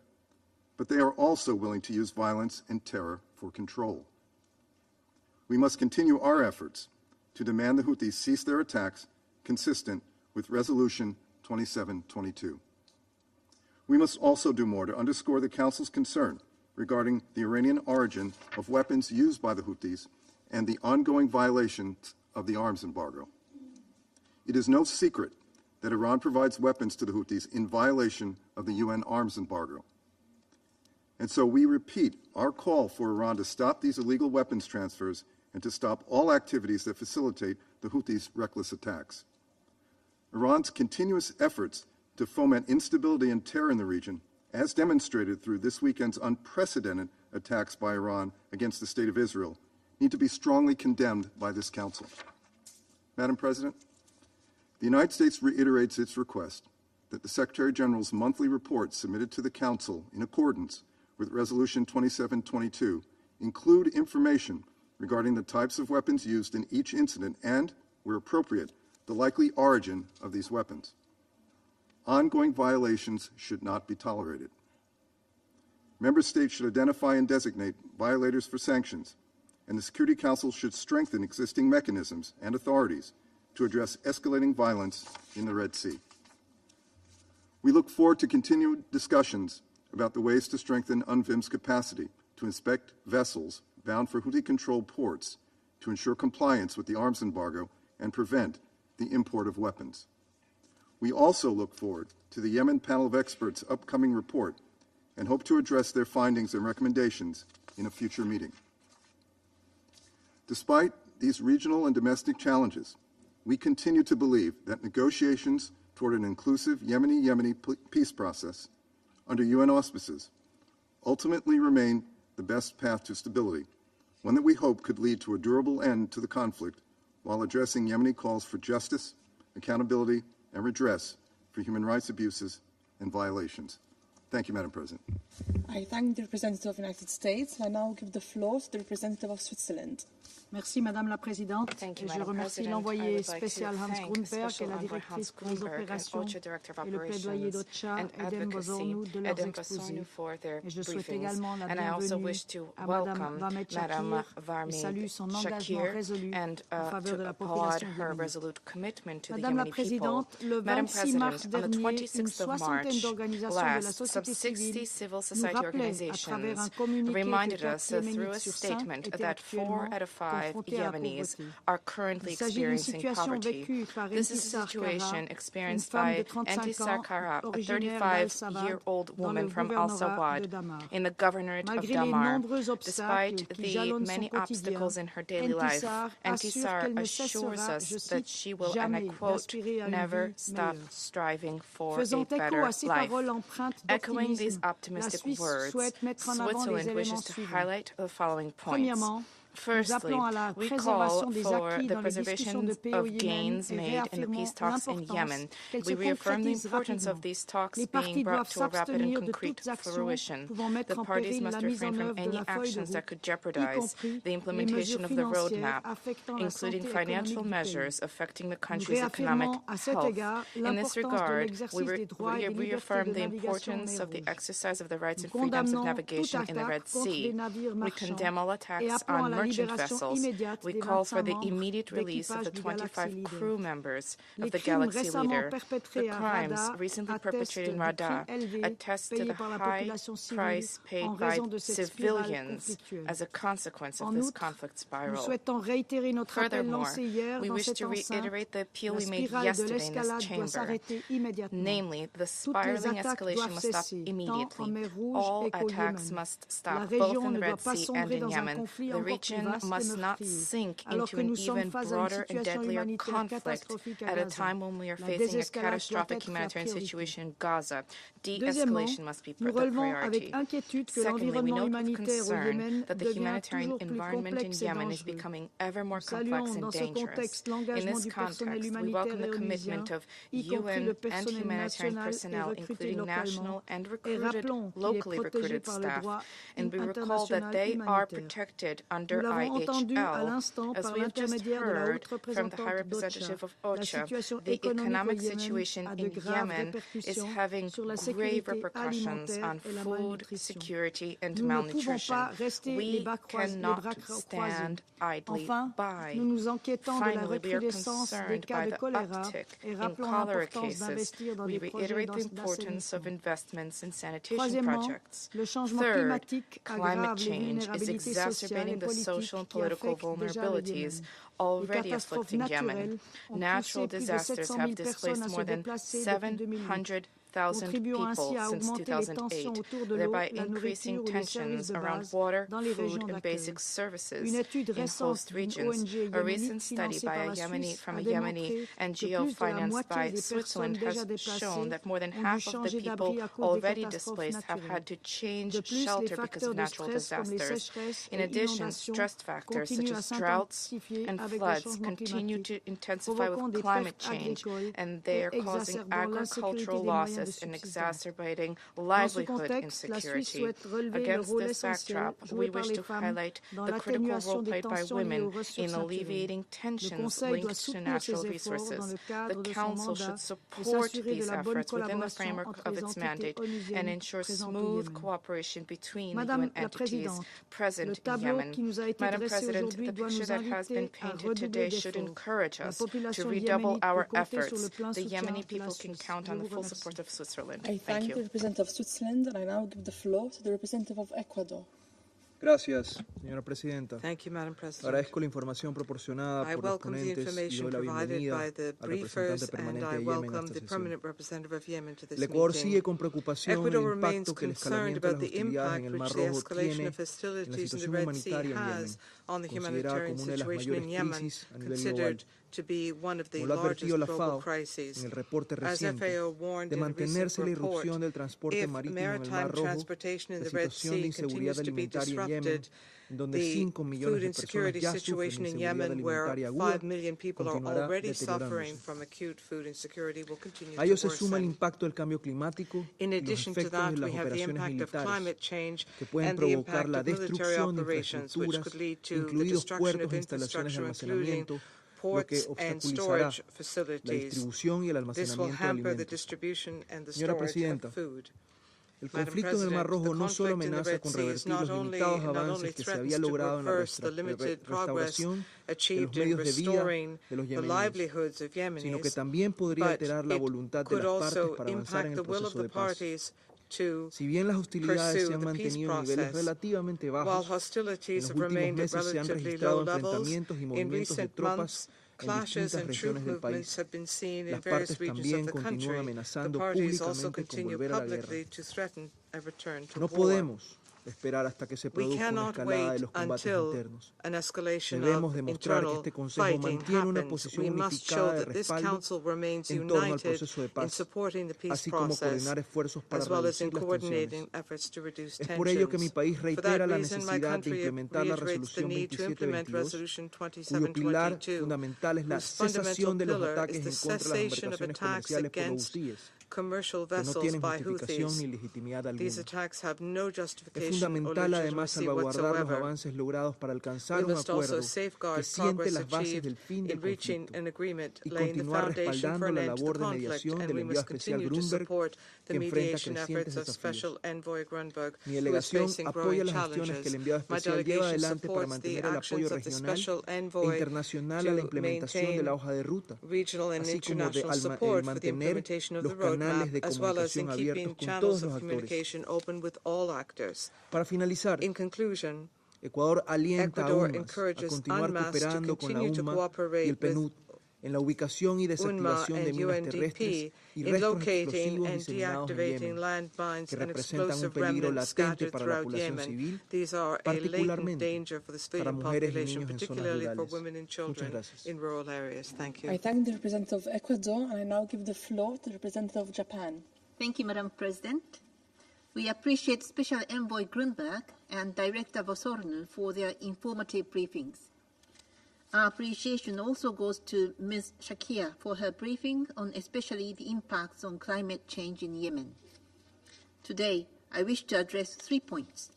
but they are also willing to use violence and terror for control. We must continue our efforts to demand the Houthis cease their attacks consistent with Resolution 2722. We must also do more to underscore the Council's concern regarding the Iranian origin of weapons used by the Houthis and the ongoing violations of the arms embargo. It is no secret that Iran provides weapons to the Houthis in violation of the UN arms embargo. And so we repeat our call for Iran to stop these illegal weapons transfers and to stop all activities that facilitate the Houthis' reckless attacks. Iran's continuous efforts to foment instability and terror in the region, as demonstrated through this weekend's unprecedented attacks by Iran against the State of Israel, need to be strongly condemned by this Council. Madam President, the United States reiterates its request that the Secretary General's monthly report submitted to the Council in accordance with Resolution 2722 include information regarding the types of weapons used in each incident and, where appropriate, the likely origin of these weapons. Ongoing violations should not be tolerated. Member States should identify and designate violators for sanctions, and the Security Council should strengthen existing mechanisms and authorities to address escalating violence in the Red Sea. We look forward to continued discussions about the ways to strengthen UNVIM's capacity to inspect vessels bound for Houthi-controlled ports to ensure compliance with the arms embargo and prevent the import of weapons. We also look forward to the Yemen Panel of Experts' upcoming report and hope to address their findings and recommendations in a future meeting. Despite these regional and domestic challenges, we continue to believe that negotiations toward an inclusive Yemeni peace process under UN auspices ultimately remain the best path to stability, one that we hope could lead to a durable end to the conflict while addressing Yemeni calls for justice, accountability, and redress for human rights abuses and violations. Thank you, Madam President. I thank the representative of the United States. I now give the floor to the representative of Switzerland. Merci Madame la Présidente. Thank you, Je Madam remercie President. l'envoyé I would like to spécial Hans thank Grunberg et Special la Envoy directrice Hans pour les Grunberg and opérations OCHA Director of et le plaidoyer Operations d'OCHA, and Eden Advocacy, Bozornou de leurs Eden exposés. Bozornou for their Et je souhaite briefings. également la And I also bienvenue wish to à welcome Madame Vamed Madame Shakir et Varmid salue son engagement Shakir résolu and en faveur to de la applaud population her yéménite. resolute commitment to Madame the la Yemeni people. Présidente, le Madam 26 mars President, on the dernier, une 26th of soixantaine March d'organisations de la last, some société 60 civile civil society organizations reminded us through a statement that 4 out of 5 Yemenis are currently experiencing poverty. This is a situation experienced by Entisar Kara, a 35-year-old woman from Al-Sawad in the governorate of Damar. Despite the many obstacles in her daily life, Entisar assures us that she will, and I quote, never stop striving for a better life. Echoing these optimistic words, Switzerland wishes to highlight the following points. Firstly, we call for the preservation of gains made in the peace talks in Yemen. We reaffirm the importance of these talks being brought to a rapid and concrete fruition. The parties must refrain from any actions that could jeopardize the implementation of the roadmap, including financial measures affecting the country's economic health. In this regard, we reaffirm the importance of the exercise of the rights and freedoms of navigation in the Red Sea. We condemn all attacks on merchant vessels. We call for the immediate release of the 25 crew members of the Galaxy Leader. The crimes recently perpetrated in Rada attest to the high price paid by civilians as a consequence of this conflict spiral. Furthermore, we wish to reiterate the appeal we made yesterday in this chamber, namely, the spiraling escalation must stop immediately. All attacks must stop, both in the Red Sea and in Yemen. The region must not sink into an even broader and deadlier conflict at a time when we are facing a catastrophic humanitarian situation in Gaza. De-escalation must be the priority. Secondly, we note with concern that the humanitarian environment in Yemen is becoming ever more complex and dangerous. In this context, we welcome the commitment of UN and humanitarian personnel, including national and locally recruited staff, and we recall that they are protected under IHL. As we have just heard from the High Representative of OCHA, the economic situation in Yemen is having grave repercussions on food security and malnutrition. We cannot stand idly by. Finally, we are concerned by the uptick in cholera cases. We reiterate the importance of investments in sanitation projects. Third, climate change is exacerbating the social and political vulnerabilities already afflicting Yemen. Natural disasters have displaced more than 700,000 people since 2008, thereby increasing tensions around water, food, and basic services in host regions. A recent study by a Yemeni NGO financed by Switzerland has shown that more than half of the people already displaced have had to change shelter because of natural disasters. In addition, stress factors such as droughts and floods continue to intensify with climate change, and they are causing agricultural losses and exacerbating livelihood insecurity. Against this backdrop, we wish to highlight the critical role played by women in alleviating tensions linked to natural resources. The Council should support these efforts within the framework of its mandate and ensure smooth cooperation between the UN entities present in Yemen. Madam President, the picture that has been painted today should encourage us to redouble our efforts. The Yemeni people can count on the full support of Switzerland. I thank the representative of Switzerland, and I now give the floor to the representative of Ecuador. Gracias, señora presidenta. Thank you, Madam President. Agradezco la información proporcionada por los ponentes y doy la bienvenida al representante permanente de Yemen a esta sesión. El Ecuador sigue con preocupación el impacto que el escalamiento de las hostilidades en el Mar Rojo tiene en la situación humanitaria en Yemen, considerada como una de las mayores crisis a nivel global. Como lo ha advertido la FAO en el reporte reciente, de mantenerse la irrupción del transporte marítimo en el Mar Rojo, la situación de inseguridad alimentaria en Yemen, en donde 5 millones de personas ya sufren inseguridad alimentaria aguda, continuará deteriorándose. A ello se suma el impacto del cambio climático y los efectos de las operaciones militares, que pueden provocar la destrucción de infraestructuras, incluidos puertos e instalaciones de almacenamiento, lo que obstaculizará la distribución y el almacenamiento de alimentos. Señora Presidenta, el conflicto en el Mar Rojo no solo amenaza con revertir los limitados avances que se había logrado en la restauración de los medios de vida de los yemeníes, sino que también podría alterar la voluntad de las partes para avanzar en el proceso de paz. to Si bien las hostilidades pursue se han the peace mantenido en niveles process. relativamente While bajos, en hostilities los have últimos remained at meses se han relatively registrado low levels, enfrentamientos y in movimientos de recent tropas months, en clashes distintas and troop regiones del movements país. have been seen in Las various partes regions of también the continúan country. The amenazando parties also públicamente con continue volver a la guerra. publicly to threaten a return to No war. podemos esperar hasta que se We produzca una cannot escalada de wait los combates until internos. an escalation Debemos of demostrar que internal este Consejo fighting mantiene una happens. posición We must unificada show de that this respaldo Council remains en torno al united proceso de in paz, supporting the peace así como process, coordinar esfuerzos para as well as in reducir las coordinating tensiones. efforts to reduce Es por ello que mi tensions. país For that reitera la reason, my necesidad de country implementar la reiterates the resolución need to implement 2722, Resolution cuyo pilar 2722, fundamental es la whose fundamental cesación de los pillar is ataques the en contra de las cessation of embarcaciones attacks comerciales por los against hutíes, commercial que no vessels tienen by justificación Houthis. ni legitimidad These alguna. attacks have no Es justification or fundamental además legitimacy salvaguardar los whatsoever. avances logrados para We alcanzar un must also acuerdo que safeguard siente progress las bases achieved del fin in del reaching conflicto an agreement, y laying the continuar foundation for respaldando an la end to the labor de conflict, mediación and del we enviado must especial continue to Grunberg, support the que enfrenta mediation efforts crecientes of desafíos. Special Envoy Grunberg, Mi who is delegación facing apoya growing las gestiones que el challenges. enviado My especial lleva delegation adelante para supports the mantener el apoyo actions of the regional Special e Envoy internacional a la to implementación de la maintain hoja de ruta, regional and así como de international support for the mantener implementation of los the canales roadmap, de as well as in comunicación abiertos keeping con channels todos los of actores. communication open with all actors. Para finalizar, In conclusion, Ecuador alienta Ecuador aún más a encourages continuar UNMAS to cooperando con la continue to UNMA y cooperate el PNUD en la ubicación y UNMA desactivación de and minas UNDP terrestres y in restos locating explosivos and diseminados en deactivating Yemen, landmines que and representan un explosive peligro remnants latente scattered para la throughout población Yemen. civil, These are a latent particularmente danger for the para civilian mujeres y population, niños en zonas particularly for rurales. women and Muchas children gracias. in rural areas. Thank you. I thank the representative of Ecuador, and I now give the floor to the representative of Japan. Thank you, Madam President. We appreciate Special Envoy Grunberg and Director Vosornu for their informative briefings. Our appreciation also goes to Ms. Shakir for her briefing on especially the impacts on climate change in Yemen. Today, I wish to address 3 points.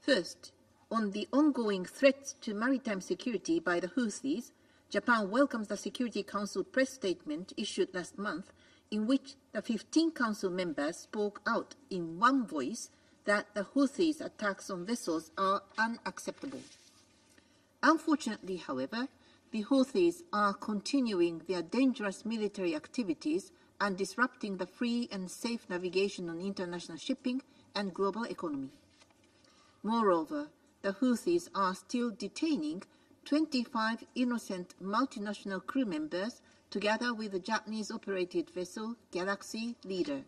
First, on the ongoing threats to maritime security by the Houthis, Japan welcomes the Security Council press statement issued last month in which the 15 Council members spoke out in one voice that the Houthis' attacks on vessels are unacceptable. Unfortunately, however, the Houthis are continuing their dangerous military activities and disrupting the free and safe navigation on international shipping and global economy. Moreover, the Houthis are still detaining 25 innocent multinational crew members together with the Japanese-operated vessel Galaxy Leader.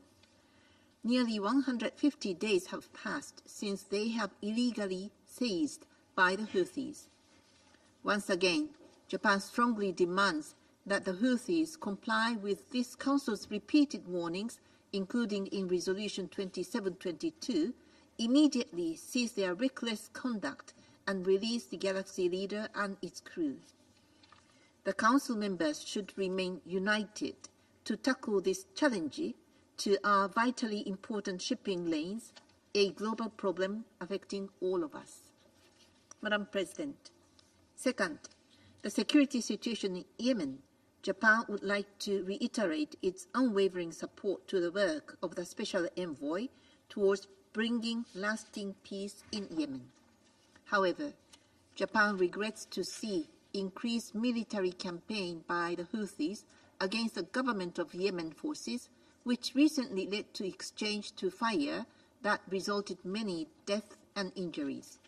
Nearly 150 days have passed since they have illegally seized by the Houthis. Once again, Japan strongly demands that the Houthis comply with this Council's repeated warnings, including in Resolution 2722, immediately cease their reckless conduct and release the Galaxy Leader and its crew. The Council members should remain united to tackle this challenge to our vitally important shipping lanes, a global problem affecting all of us. Madam President, second, the security situation in Yemen, Japan would like to reiterate its unwavering support to the work of the Special Envoy towards bringing lasting peace in Yemen. However, Japan regrets to see increased military campaign by the Houthis against the government of Yemen forces, which recently led to exchange to fire that resulted many deaths and injuries.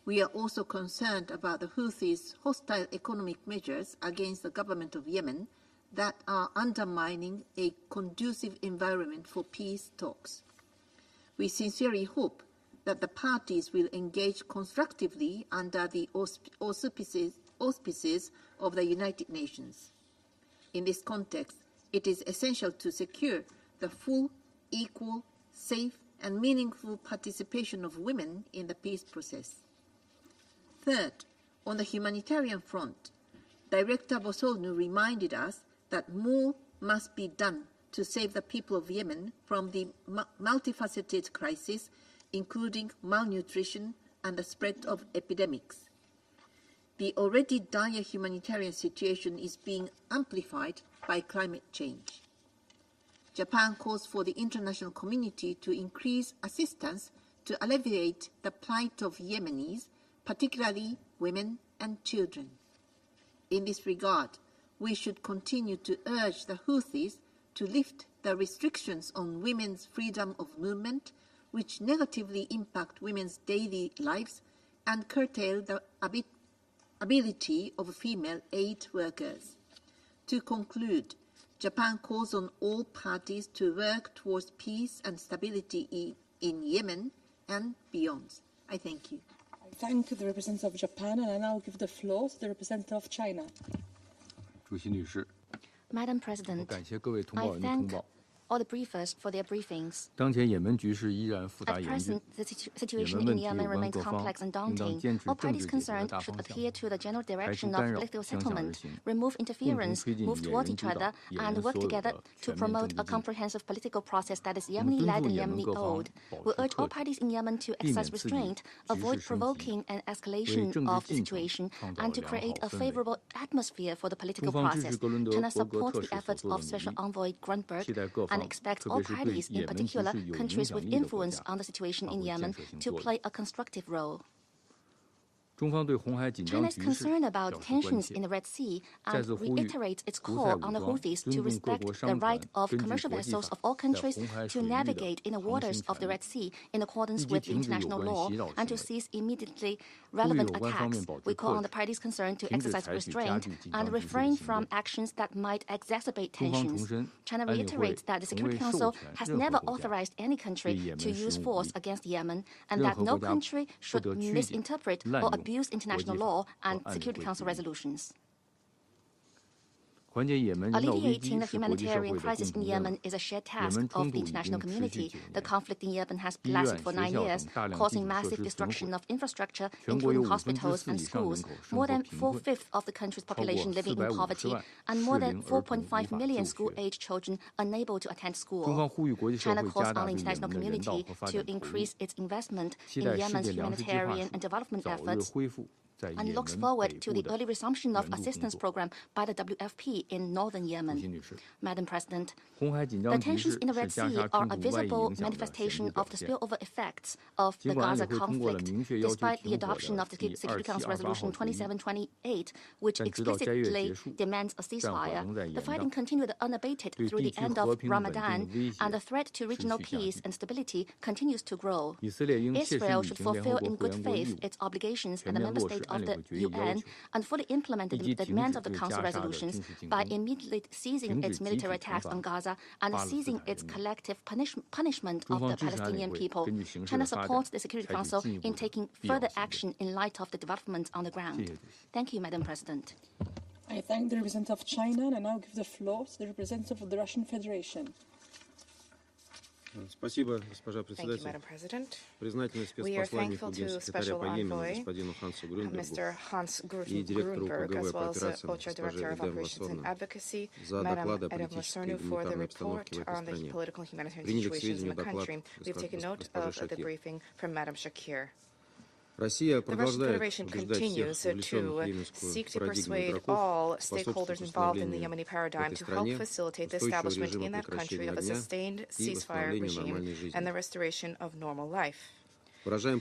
We are also concerned about the Houthis' hostile economic measures against the government of Yemen that are undermining a conducive environment for peace talks. We sincerely hope that the parties will engage constructively under the auspices of the United Nations. In this context, it is essential to secure the full, equal, safe, and meaningful participation of women in the peace process. Third, on the humanitarian front, Director Vosolnu reminded us that more must be done to save the people of Yemen from the multifaceted crisis, including malnutrition and the spread of epidemics. The already dire humanitarian situation is being amplified by climate change. Japan calls for the international community to increase assistance to alleviate the plight of Yemenis, particularly women and children. In this regard, we should continue to urge the Houthis to lift the restrictions on women's freedom of movement, which negatively impact women's daily lives and curtail the ability of female aid workers. To conclude, Japan calls on all parties to work towards peace and stability in Yemen and beyond. I thank you. I thank the representative of Japan, and I now give the floor to the representative of China. Madam President, I thank all the briefers for their briefings. At present, the situation in Yemen remains complex and daunting. All parties concerned should adhere to the general direction of political settlement, remove interference, move towards each other, and work together to promote a comprehensive political process that is Yemeni-led and Yemeni-owned. We urge all parties in Yemen to exercise restraint, avoid provoking an escalation of the situation, and to create a favorable atmosphere for the political process. China supports the efforts of Special Envoy Grunberg and expects all parties, in particular countries with influence on the situation in Yemen, to play a constructive role. China is concerned about tensions in the Red Sea and reiterates its call on the Houthis to respect the right of commercial vessels of all countries to navigate in the waters of the Red Sea in accordance with the international law and to cease immediately relevant attacks. We call on the parties concerned to exercise restraint and refrain from actions that might exacerbate tensions. China reiterates that the Security Council has never authorized any country to use force against Yemen and that no country should misinterpret or abuse international law and Security Council resolutions. Alleviating the humanitarian crisis in Yemen is a shared task of the international community. The conflict in Yemen has lasted for 9 years, causing massive destruction of infrastructure, including hospitals and schools, more than 4/5 of the country's population living in poverty, and more than 4.5 million school-aged children unable to attend school. China calls on the international community to increase its investment in Yemen's humanitarian and development efforts and looks forward to the early resumption of assistance program by the WFP in northern Yemen. Madam President, the tensions in the Red Sea are a visible manifestation of the spillover effects of the Gaza conflict, despite the adoption of the Security Council Resolution 2728, which explicitly demands a ceasefire. The fighting continued unabated through the end of Ramadan, and the threat to regional peace and stability continues to grow. Israel should fulfill in good faith its obligations as a member state of the UN and fully implement the demands of the Council resolutions by immediately ceasing its military attacks on Gaza and ceasing its collective punishment of the Palestinian people. China supports the Security Council in taking further action in light of the developments on the ground. Thank you, Madam President. I thank the representative of China, and I now give the floor to the representative of the Russian Federation. Thank you, Madam President. We are thankful to Special Envoy, Mr. Hans Grunberg, as well as OCHA Director of Operations and Advocacy, Madam Edem Lacernu, for the report on the political and humanitarian situations in the country. We've taken note of the briefing from Madam Shakir. The Russian Federation continues to seek to persuade all stakeholders involved in the Yemeni paradigm to help facilitate the establishment in that country of a sustained ceasefire regime and the restoration of normal life.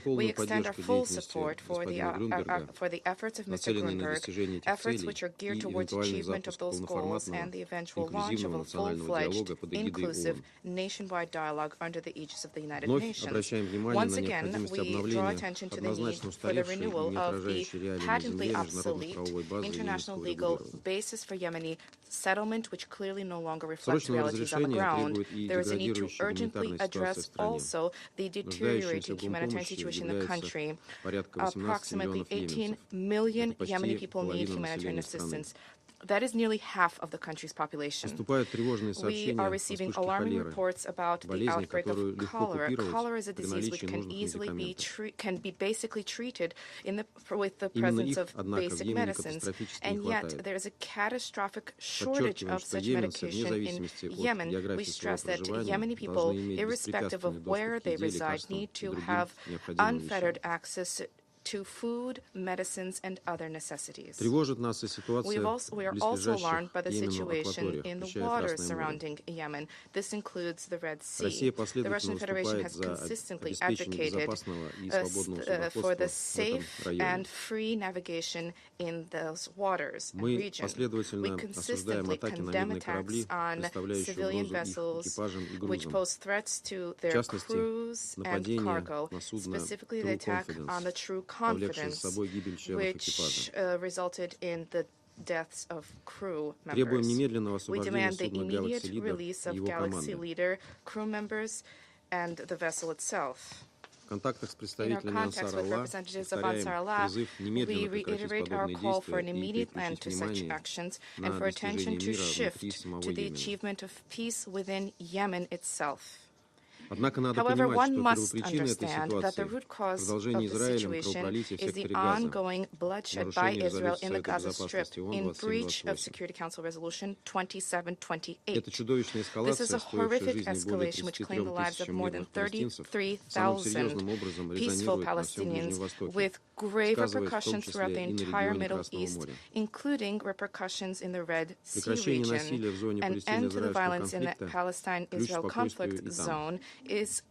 We extend our full support for the efforts of Mr. Grunberg, efforts which are geared towards achievement of those goals and the eventual launch of a full-fledged, inclusive, nationwide dialogue under the aegis of the United Nations. Once again, we draw attention to the need for the renewal of the patently obsolete international legal basis for Yemeni settlement, which clearly no longer reflects realities on the ground. There is a need to urgently address also the deteriorating humanitarian situation in the country. Approximately 18 million Yemeni people need humanitarian assistance. That is nearly half of the country's population. We are receiving alarming reports about the outbreak of cholera. Cholera is a disease which can easily be basically treated with the presence of basic medicines, and yet there is a catastrophic shortage of such medication in Yemen. We stress that Yemeni people, irrespective of where they reside, need to have unfettered access to food, medicines, and other necessities. Тревожит нас и ситуация We are also alarmed by the situation in the waters surrounding Yemen. This includes the Red Sea. The Russian Federation has consistently advocated for the safe and free navigation in those waters and region. We consistently condemn attacks on civilian vessels which pose threats to their crews and cargo, specifically the attack on the True Confidence, which resulted in the deaths of crew members. We demand the immediate release of Galaxy leader, crew members, and the vessel itself. In our contacts with representatives of Ansar Allah, we reiterate our call for an immediate end to such actions and for attention to shift to the achievement of peace within Yemen itself. However, one must understand that the root cause of the situation is the ongoing bloodshed by Israel in the Gaza Strip in breach of Security Council Resolution 2728. This is a horrific escalation which claimed the lives of more than 33,000 peaceful Palestinians, with grave repercussions throughout the entire Middle East, including repercussions in the Red Sea region. An end to the violence in the Palestine-Israel conflict zone is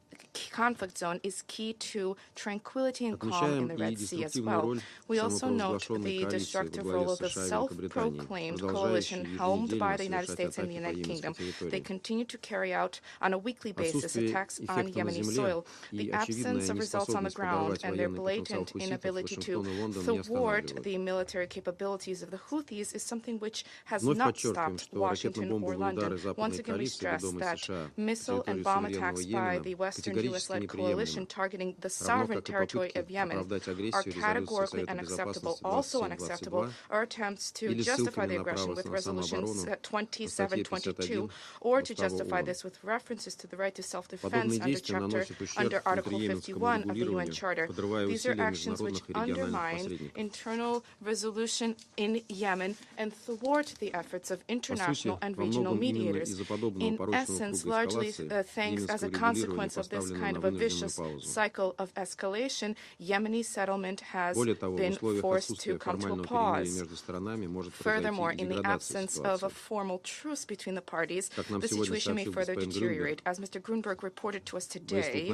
key to tranquility and calm in the Red Sea as well. We also note the destructive role of the self-proclaimed coalition helmed by the United States and the United Kingdom. They continue to carry out on a weekly basis attacks on Yemeni soil. The absence of results on the ground and their blatant inability to thwart the military capabilities of the Houthis is something which has not stopped Washington or London. Once again, we stress that missile and bomb attacks by the Western U.S.-led coalition targeting the sovereign territory of Yemen are categorically unacceptable. Also unacceptable are attempts to justify the aggression with resolutions 2722, or to justify this with references to the right to self-defense under Article 51 of the UN Charter. These are actions which undermine internal resolution in Yemen and thwart the efforts of international and regional mediators. In essence, largely thanks as a consequence of this kind of a vicious cycle of escalation, Yemeni settlement has been forced to come to a pause. Furthermore, in the absence of a formal truce between the parties, the situation may further deteriorate. As Mr. Grunberg reported to us today,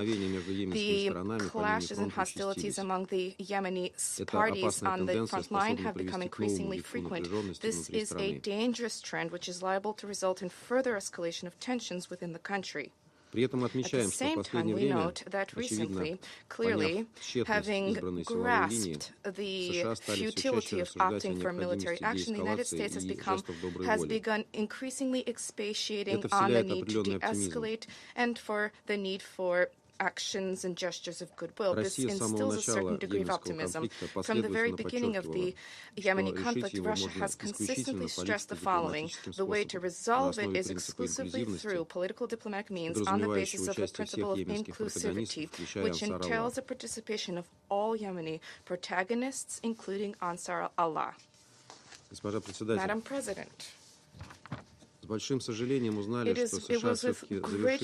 the clashes and hostilities among the Yemeni parties on the front line have become increasingly frequent. This is a dangerous trend which is liable to result in further escalation of tensions within the country. At the same time, we note that recently, clearly, having grasped the futility of opting for military action, the United States has begun increasingly expatiating on the need to de-escalate and for the need for actions and gestures of goodwill. This instills a certain degree of optimism. From the very beginning of the Yemeni conflict, Russia has consistently stressed the following: the way to resolve it is exclusively through political diplomatic means on the basis of the principle of inclusivity, which entails the participation of all Yemeni protagonists, including Ansar Allah. Madam President, it was with great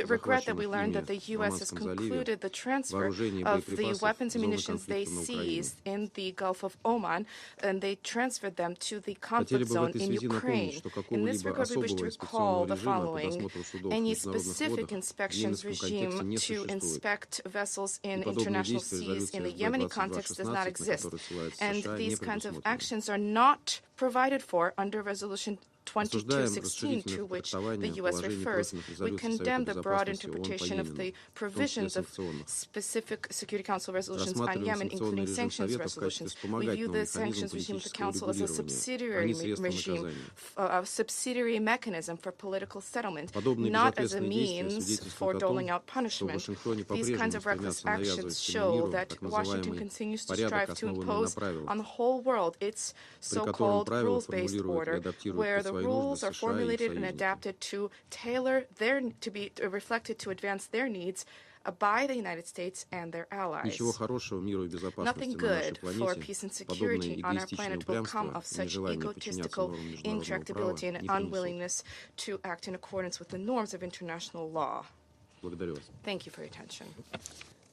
regret that we learned that the U.S. has concluded the transfer of the weapons and munitions they seized in the Gulf of Oman, and they transferred them to the conflict zone in Ukraine. In this regard, we wish to recall the following: any specific inspections regime to inspect vessels in international seas in the Yemeni context does not exist, and these kinds of actions are not provided for under Resolution 2216, to which the U.S. refers. We condemn the broad interpretation of the provisions of specific Security Council resolutions on Yemen, including sanctions resolutions. We view the sanctions regime of the Council as a subsidiary regime, a subsidiary mechanism for political settlement, not as a means for doling out punishment. These kinds of reckless actions show that Washington continues to strive to impose on the whole world its so-called rules-based order, where the rules are formulated and adapted to be reflected to advance their needs by the United States and their allies. Nothing good for peace and security on our planet will come of such egotistical intractability and unwillingness to act in accordance with the norms of international law. Thank you for your attention.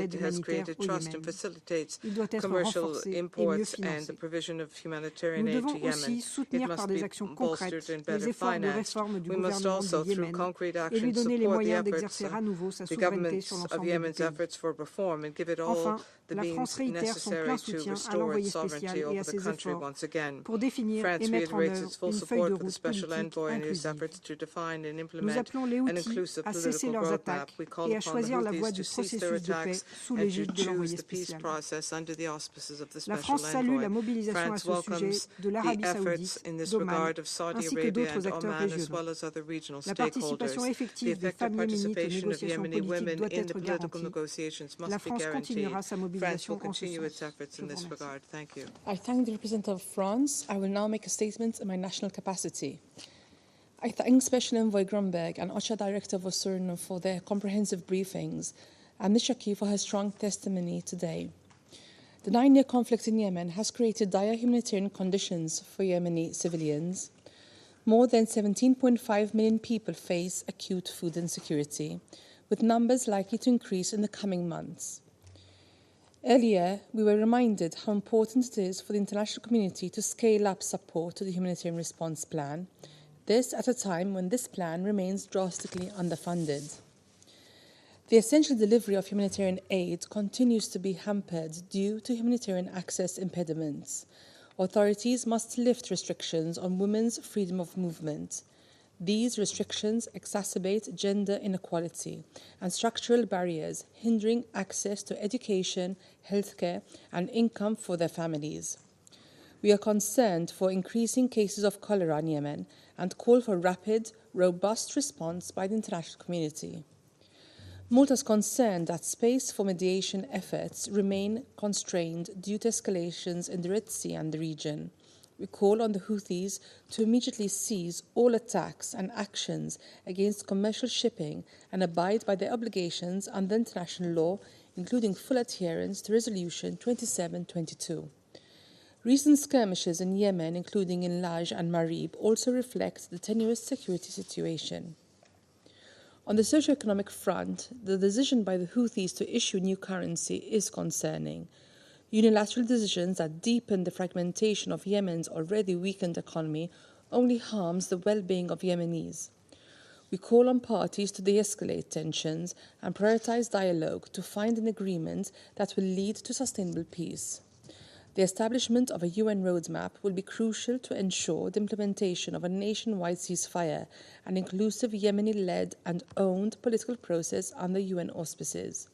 l'aide has humanitaire created au trust and Yémen. facilitates Il doit être commercial renforcé et mieux imports and financé. the provision of humanitarian Nous aid devons to Yemen. aussi It soutenir par must des be actions bolstered concrètes and les better efforts de financed. réforme du We must gouvernement also, du through Yémen concrete et lui action, donner les support the moyens efforts d'exercer à nouveau sa the souveraineté sur governments of l'ensemble du Yemen's pays. efforts for reform and give it all Enfin, the la France means réitère son plein necessary to soutien à restore l'envoyé its spécial sovereignty et à over the ses country efforts once again. pour définir France et mettre en reiterates œuvre its full une feuille support de for the route Special politique Envoy and his inclusive. efforts to define and Nous implement appelons les an Houthis inclusive à cesser political leurs roadmap. attaques We call et à upon the choisir la voie Houthis du to cease their processus de paix attacks sous and to l'égide de choose l'envoyé the peace spécial. process under the auspices of the La Special France salue Envoy. la mobilisation à France ce sujet welcomes de the l'Arabie efforts saoudite, in this d'Oman, regard of Saudi ainsi que Arabia d'autres and acteurs Oman, as régionaux. well as other regional La participation stakeholders. The effective des effective femmes yéménites aux participation of négociations Yemeni politiques women doit in the être political garantie. negotiations La must be France guaranteed. continuera sa France mobilisation will en ce continue its sens. efforts Je in vous this remercie. regard. Thank you. I thank the representative of France. I will now make a statement in my national capacity. I thank Special Envoy Grunberg and OCHA Director Vosurno for their comprehensive briefings and Ms. Shaki for her strong testimony today. The 9-year conflict in Yemen has created dire humanitarian conditions for Yemeni civilians. More than 17.5 million people face acute food insecurity, with numbers likely to increase in the coming months. Earlier, we were reminded how important it is for the international community to scale up support to the humanitarian response plan, this at a time when this plan remains drastically underfunded. The essential delivery of humanitarian aid continues to be hampered due to humanitarian access impediments. Authorities must lift restrictions on women's freedom of movement. These restrictions exacerbate gender inequality and structural barriers hindering access to education, healthcare, and income for their families. We are concerned for increasing cases of cholera in Yemen and call for rapid, robust response by the international community. Malta is concerned that space for mediation efforts remain constrained due to escalations in the Red Sea and the region. We call on the Houthis to immediately cease all attacks and actions against commercial shipping and abide by their obligations under international law, including full adherence to Resolution 2722. Recent skirmishes in Yemen, including in Laj and Marib, also reflect the tenuous security situation. On the socio-economic front, the decision by the Houthis to issue new currency is concerning. Unilateral decisions that deepen the fragmentation of Yemen's already weakened economy only harms the well-being of Yemenis. We call on parties to de-escalate tensions and prioritize dialogue to find an agreement that will lead to sustainable peace. The establishment of a UN roadmap will be crucial to ensure the implementation of a nationwide ceasefire, an inclusive Yemeni-led and owned political process under UN auspices.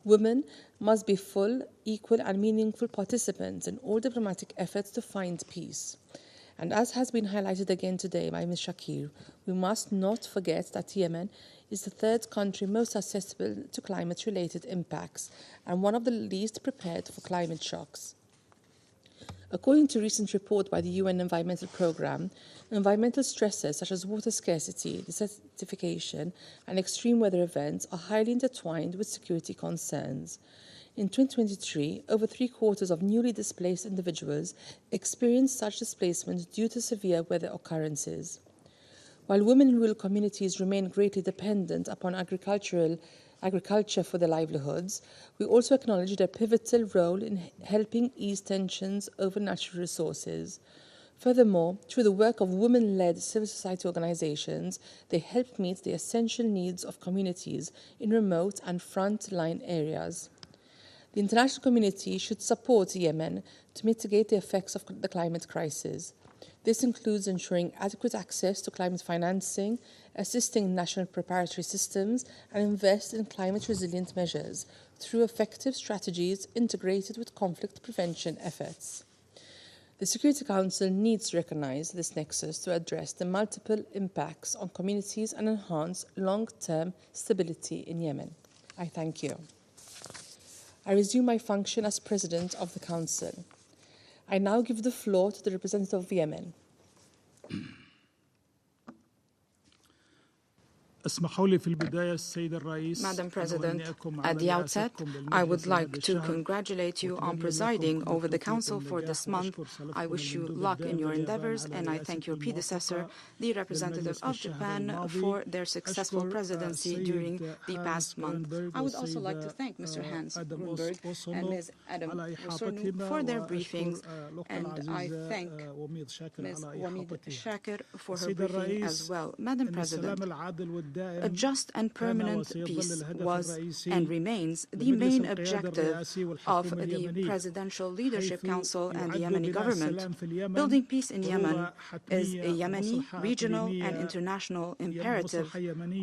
Women must be full, equal and meaningful participants in all diplomatic efforts to find peace. And as has been highlighted again today by Ms. Shakir, we must not forget that Yemen is the third country most susceptible to climate-related impacts and one of the least prepared for climate shocks. According to a recent report by the UN Environmental Programme, environmental stresses such as water scarcity, desertification, and extreme weather events are highly intertwined with security concerns. In 2023, over 3/4 of newly displaced individuals experienced such displacement due to severe weather occurrences. While women in rural communities remain greatly dependent upon agriculture for their livelihoods, we also acknowledge their pivotal role in helping ease tensions over natural resources. Furthermore, through the work of women-led civil society organizations, they help meet the essential needs of communities in remote and front-line areas. The international community should support Yemen to mitigate the effects of the climate crisis. This includes ensuring adequate access to climate financing, assisting national preparatory systems, and invest in climate-resilient measures through effective strategies integrated with conflict prevention efforts. The Security Council needs to recognize this nexus to address the multiple impacts on communities and enhance long-term stability in Yemen. I thank you. I resume my function as President of the Council. I now give the floor to the representative of Yemen. Madam President, at the outset, I would like to congratulate you on presiding over the Council for this month. I wish you luck in your endeavors, and I thank your predecessor, the representative of Japan, for their successful presidency during the past month. I would also like to thank Mr. Hans Grunberg and Ms. Adam Wasornu for their briefings, and I thank Ms. Wamid Shakir for her briefing as well. Madam President, a just and permanent peace was and remains the main objective of the Presidential Leadership Council and the Yemeni government. Building peace in Yemen is a Yemeni, regional and international imperative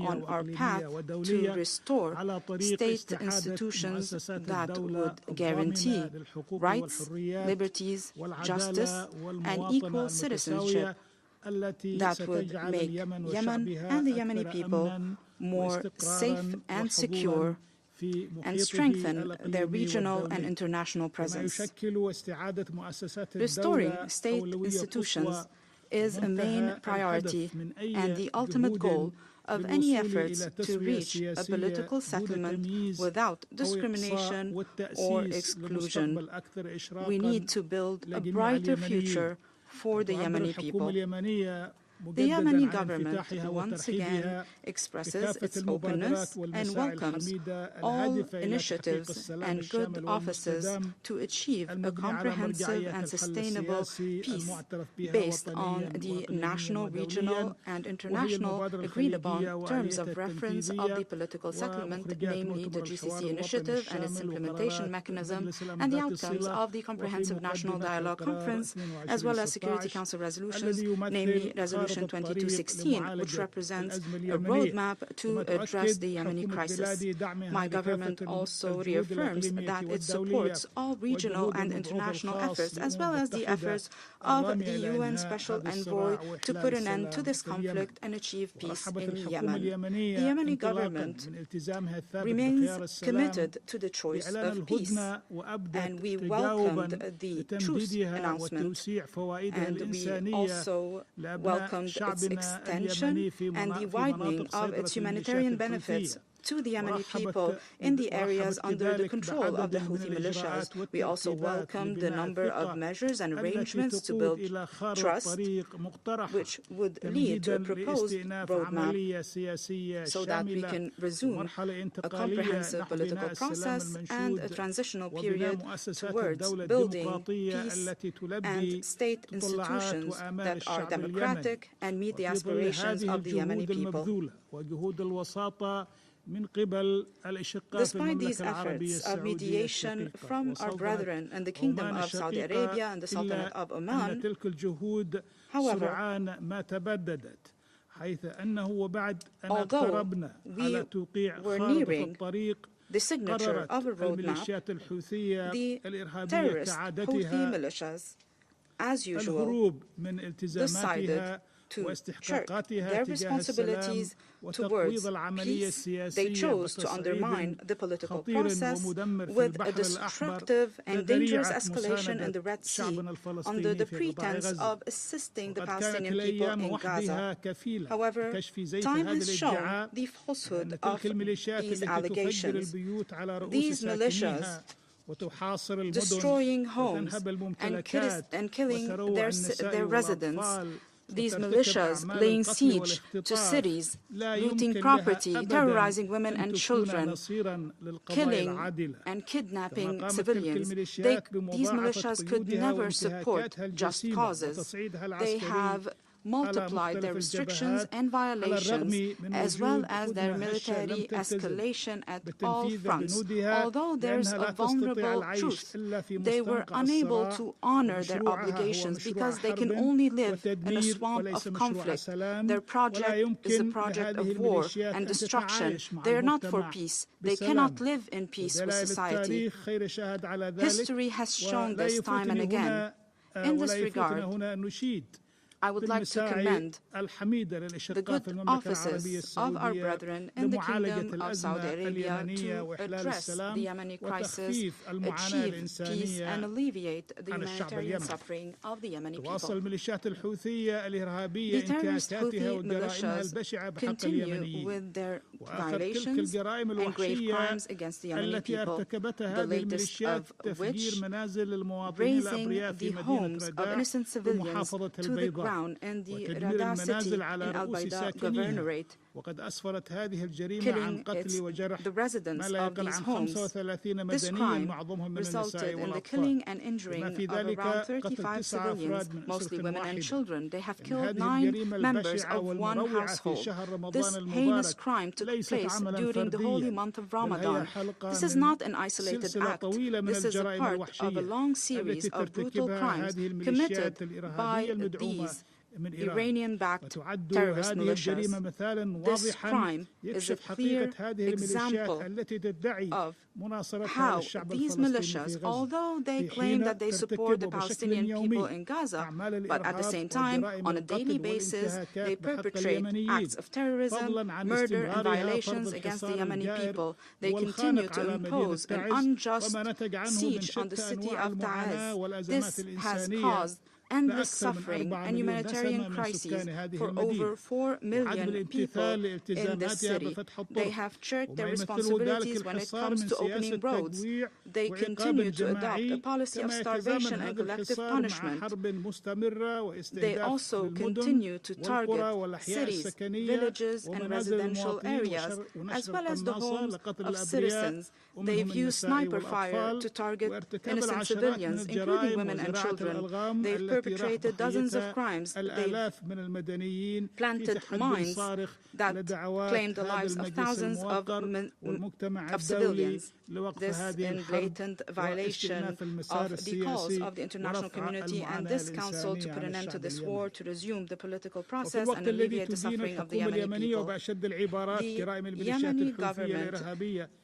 on our path to restore state institutions that would guarantee rights, liberties, justice, and equal citizenship that would make Yemen and the Yemeni people more safe and secure and strengthen their regional and international presence. Restoring state institutions is a main priority and the ultimate goal of any efforts to reach a political settlement without discrimination or exclusion. We need to build a brighter future for the Yemeni people. The Yemeni government once again expresses its openness and welcomes all initiatives and good offices to achieve a comprehensive and sustainable peace based on the national, regional, and international agreed-upon terms of reference of the political settlement, namely the GCC initiative and its implementation mechanism, and the outcomes of the Comprehensive National Dialogue Conference, as well as Security Council resolutions, namely Resolution 2216, which represents a roadmap to address the Yemeni crisis. My government also reaffirms that it supports all regional and international efforts, as well as the efforts of the UN Special Envoy to put an end to this conflict and achieve peace in Yemen. The Yemeni government remains committed to the choice of peace, and we welcomed the truce announcement, and we also welcomed its extension and the widening of its humanitarian benefits to the Yemeni people in the areas under the control of the Houthi militias. We also welcome the number of measures and arrangements to build trust, which would lead to a proposed roadmap so that we can resume a comprehensive political process and a transitional period towards building peace and state institutions that are democratic and meet the aspirations of the Yemeni people. Despite these efforts of mediation from our brethren in the Kingdom of Saudi Arabia and the Sultanate of Oman, however, although we were nearing the signature of a roadmap, the terrorist Houthi militias, as usual, decided to shirk their responsibilities towards peace. They chose to undermine the political process with a destructive and dangerous escalation in the Red Sea under the pretense of assisting the Palestinian people in Gaza. However, time has shown the falsehood of these allegations. These militias destroying homes and killing their residents. These militias laying siege to cities, looting property, terrorizing women and children, killing and kidnapping civilians. These militias could never support just causes. They have multiplied their restrictions and violations, as well as their military escalation at all fronts. Although there's a vulnerable truth, they were unable to honor their obligations because they can only live in a swamp of conflict. Their project is a project of war and destruction. They are not for peace. They cannot live in peace with society. History has shown this time and again. In this regard, I would like to commend the good offices of our brethren in the Kingdom of Saudi Arabia to address the Yemeni crisis, achieve peace, and alleviate the humanitarian suffering of the Yemeni people. The terrorist Houthi militias continue with their violations and grave crimes against the Yemeni people, the latest of which razing the homes of innocent civilians to the ground in the Rada city in Al-Baida governorate, killing the residents of these homes. This crime resulted in the killing and injuring of around 35 civilians, mostly women and children. They have killed 9 members of one household. This heinous crime took place during the holy month of Ramadan. This is not an isolated act. This is a part of a long series of brutal crimes committed by these Iranian-backed terrorist militias. This crime is a clear example of how these militias, although they claim that they support the Palestinian people in Gaza, but at the same time, on a daily basis, they perpetrate acts of terrorism, murder, and violations against the Yemeni people. They continue to impose an unjust siege on the city of Ta'az. This has caused endless suffering and humanitarian crises for over 4 million people in this city. They have shirked their responsibilities when it comes to opening roads. They continue to adopt a policy of starvation and collective punishment. They also continue to target cities, villages, and residential areas, as well as the homes of citizens. They've used sniper fire to target innocent civilians, including women and children. They've perpetrated dozens of crimes. They've planted mines that claimed the lives of thousands of civilians. This in blatant violation of the calls of the international community and this council to put an end to this war, to resume the political process and alleviate the suffering of the Yemeni people. The Yemeni government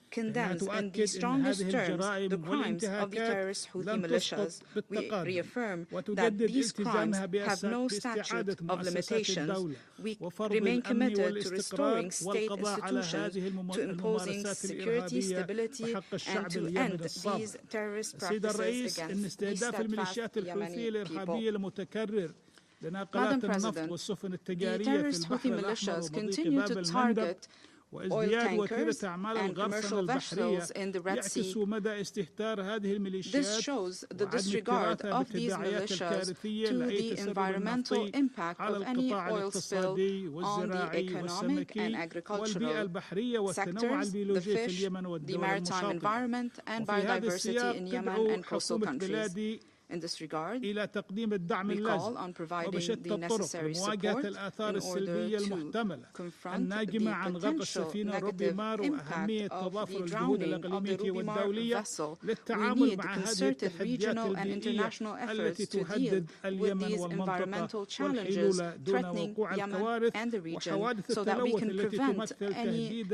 condemns in the strongest terms the crimes of the terrorist Houthi militias. We reaffirm that these crimes have no statute of limitations. We remain committed to restoring state institutions, to imposing security, stability, and to end these terrorist practices against the steadfast Yemeni people. Madam President, the terrorist Houthi militias continue to target oil tankers and commercial vessels in the Red Sea. This shows the disregard of these militias to the environmental impact of any oil spill on the economic and agricultural sectors, the fish, the maritime environment, and biodiversity in Yemen and coastal countries. In this regard, we call on providing the necessary support in order to confront the potential negative impact of the drowning of the Rubimar vessel. We need concerted regional and international efforts to deal with these environmental challenges threatening Yemen and the region so that we can prevent any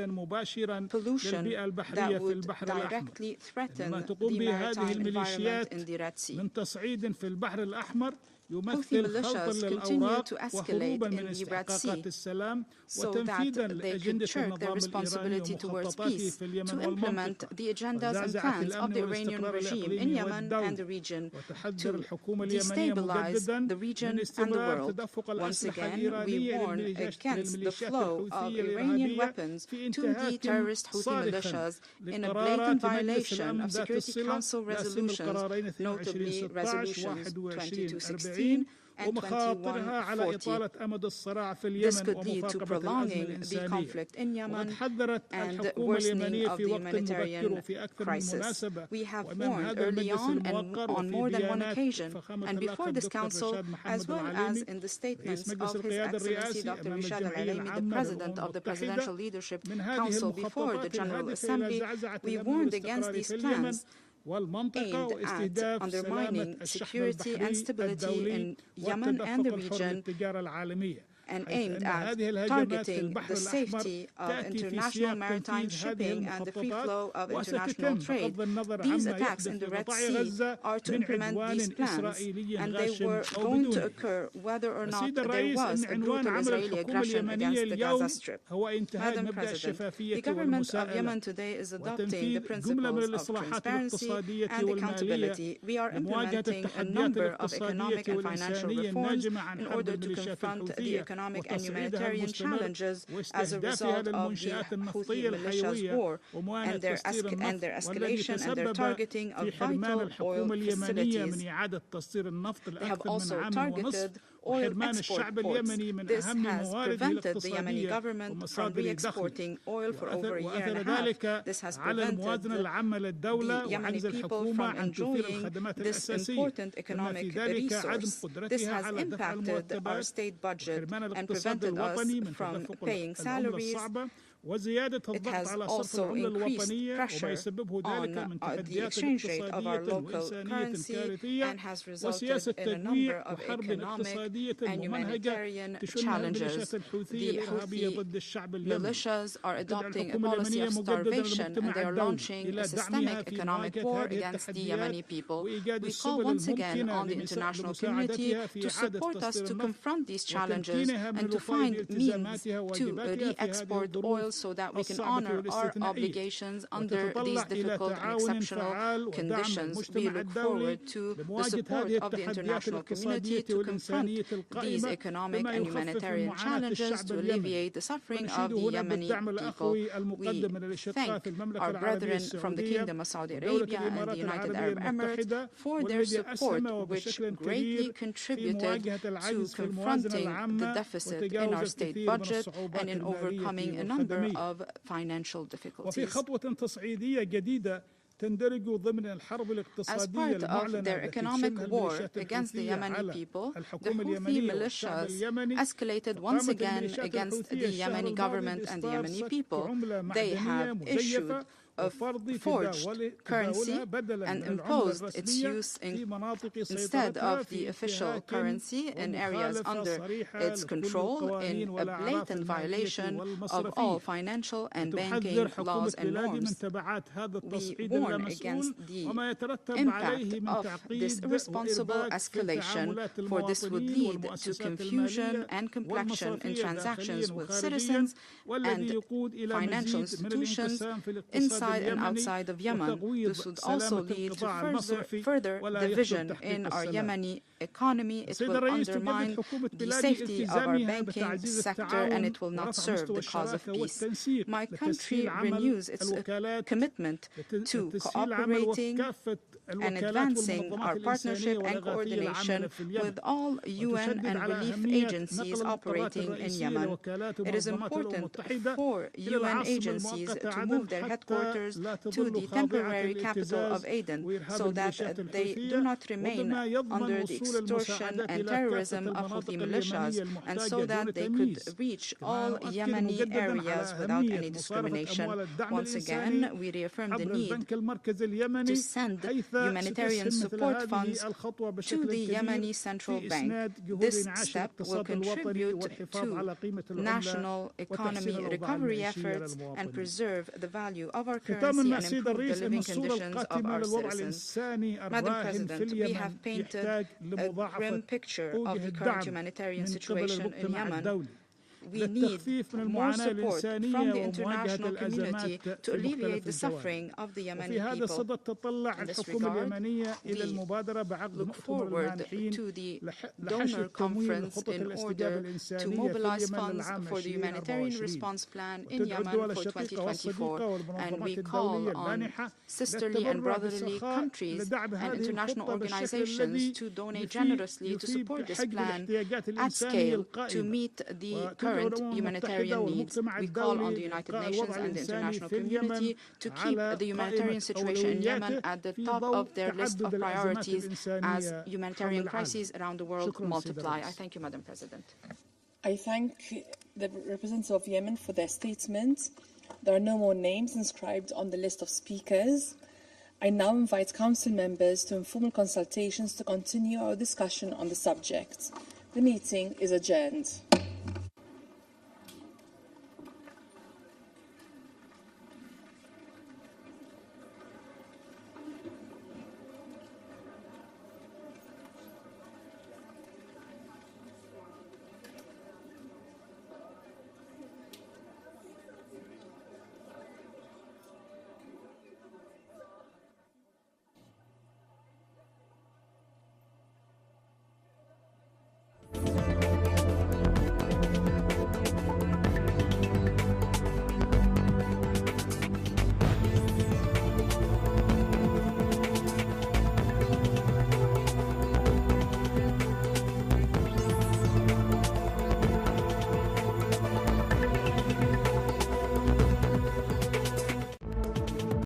pollution that would directly threaten the maritime environment in the Red Sea. تصعيد في البحر الأحمر Houthi militias continue to escalate in the Red Sea so that they can shirk their responsibility towards peace, to implement the agendas and plans of the Iranian regime in Yemen and the region, to destabilize the region and the world. Once again, we warn against the flow of Iranian weapons to the terrorist Houthi militias in a blatant violation of Security Council resolutions, notably resolutions 2216 and 2140. This could lead to prolonging the conflict in Yemen and worsening of the humanitarian crisis. We have warned early on and on more than one occasion, and before this Council, as well as in the statements of His Excellency Dr. Rishad Al-Alaimi, the President of the Presidential Leadership Council before the General Assembly, we warned against these plans aimed at undermining security and stability in Yemen and the region, and aimed at targeting the safety of international maritime shipping and the free flow of international trade. These attacks in the Red Sea are to implement these plans, and they were going to occur whether or not there was a brutal Israeli aggression against the Gaza Strip. Madam President, the government of Yemen today is adopting the principles of transparency and accountability. We are implementing a number of economic and financial reforms in order to confront the economic and humanitarian challenges as a result of the Houthi militias' war and their escalation and their targeting of vital oil facilities. They have also targeted oil export ports. This has prevented the Yemeni government from re-exporting oil for over a year and a half. This has prevented the Yemeni people from enjoying this important economic resource. This has impacted our state budget and prevented us from paying salaries. It has also increased pressure on the exchange rate of our local currency and has resulted in a number of economic and humanitarian challenges. The Houthi militias are adopting a policy of starvation and they are launching a systemic economic war against the Yemeni people. We call once again on the international community to support us to confront these challenges and to find means to re-export oil so that we can honor our obligations under these difficult and exceptional conditions. We look forward to the support of the international community to confront these economic and humanitarian challenges to alleviate the suffering of the Yemeni people. We thank our brethren from the Kingdom of Saudi Arabia and the United Arab Emirates for their support, which greatly contributed to confronting the deficit in our state budget and in overcoming a number of financial difficulties. As part of their economic war against the Yemeni people, the Houthi militias escalated once again against the Yemeni government and the Yemeni people. They have issued a forged currency and imposed its use instead of the official currency in areas under its control, in a blatant violation of all financial and banking laws and norms. We warn against the impact of this irresponsible escalation, for this would lead to confusion and complexion in transactions with citizens and financial institutions inside and outside of Yemen. This would also lead to further division in our Yemeni economy. It will undermine the safety of our banking sector, and it will not serve the cause of peace. My country renews its commitment to cooperating and advancing our partnership and coordination with all UN and relief agencies operating in Yemen. It is important for UN agencies to move their headquarters to the temporary capital of Aden, so that they do not remain under the extortion and terrorism of Houthi militias, and so that they could reach all Yemeni areas without any discrimination. Once again, we reaffirm the need to send humanitarian support funds to the Yemeni Central Bank. This step will contribute to national economy recovery efforts and preserve the value of our currency and improve the living conditions of our citizens. Madam President, we have painted a grim picture of the current humanitarian situation in Yemen. We need more support from the international community to alleviate the suffering of the Yemeni people. In this regard, we look forward to the donor conference in order to mobilize funds for the humanitarian response plan in Yemen for 2024, and we call on sisterly and brotherly countries and international organizations to donate generously to support this plan at scale to meet the current humanitarian needs. We call on the United Nations and the international community to keep the humanitarian situation in Yemen at the top of their list of priorities as humanitarian crises around the world multiply. I thank you, Madam President. I thank the representatives of Yemen for their statements. There are no more names inscribed on the list of speakers. I now invite Council members to informal consultations to continue our discussion on the subject. The meeting is adjourned.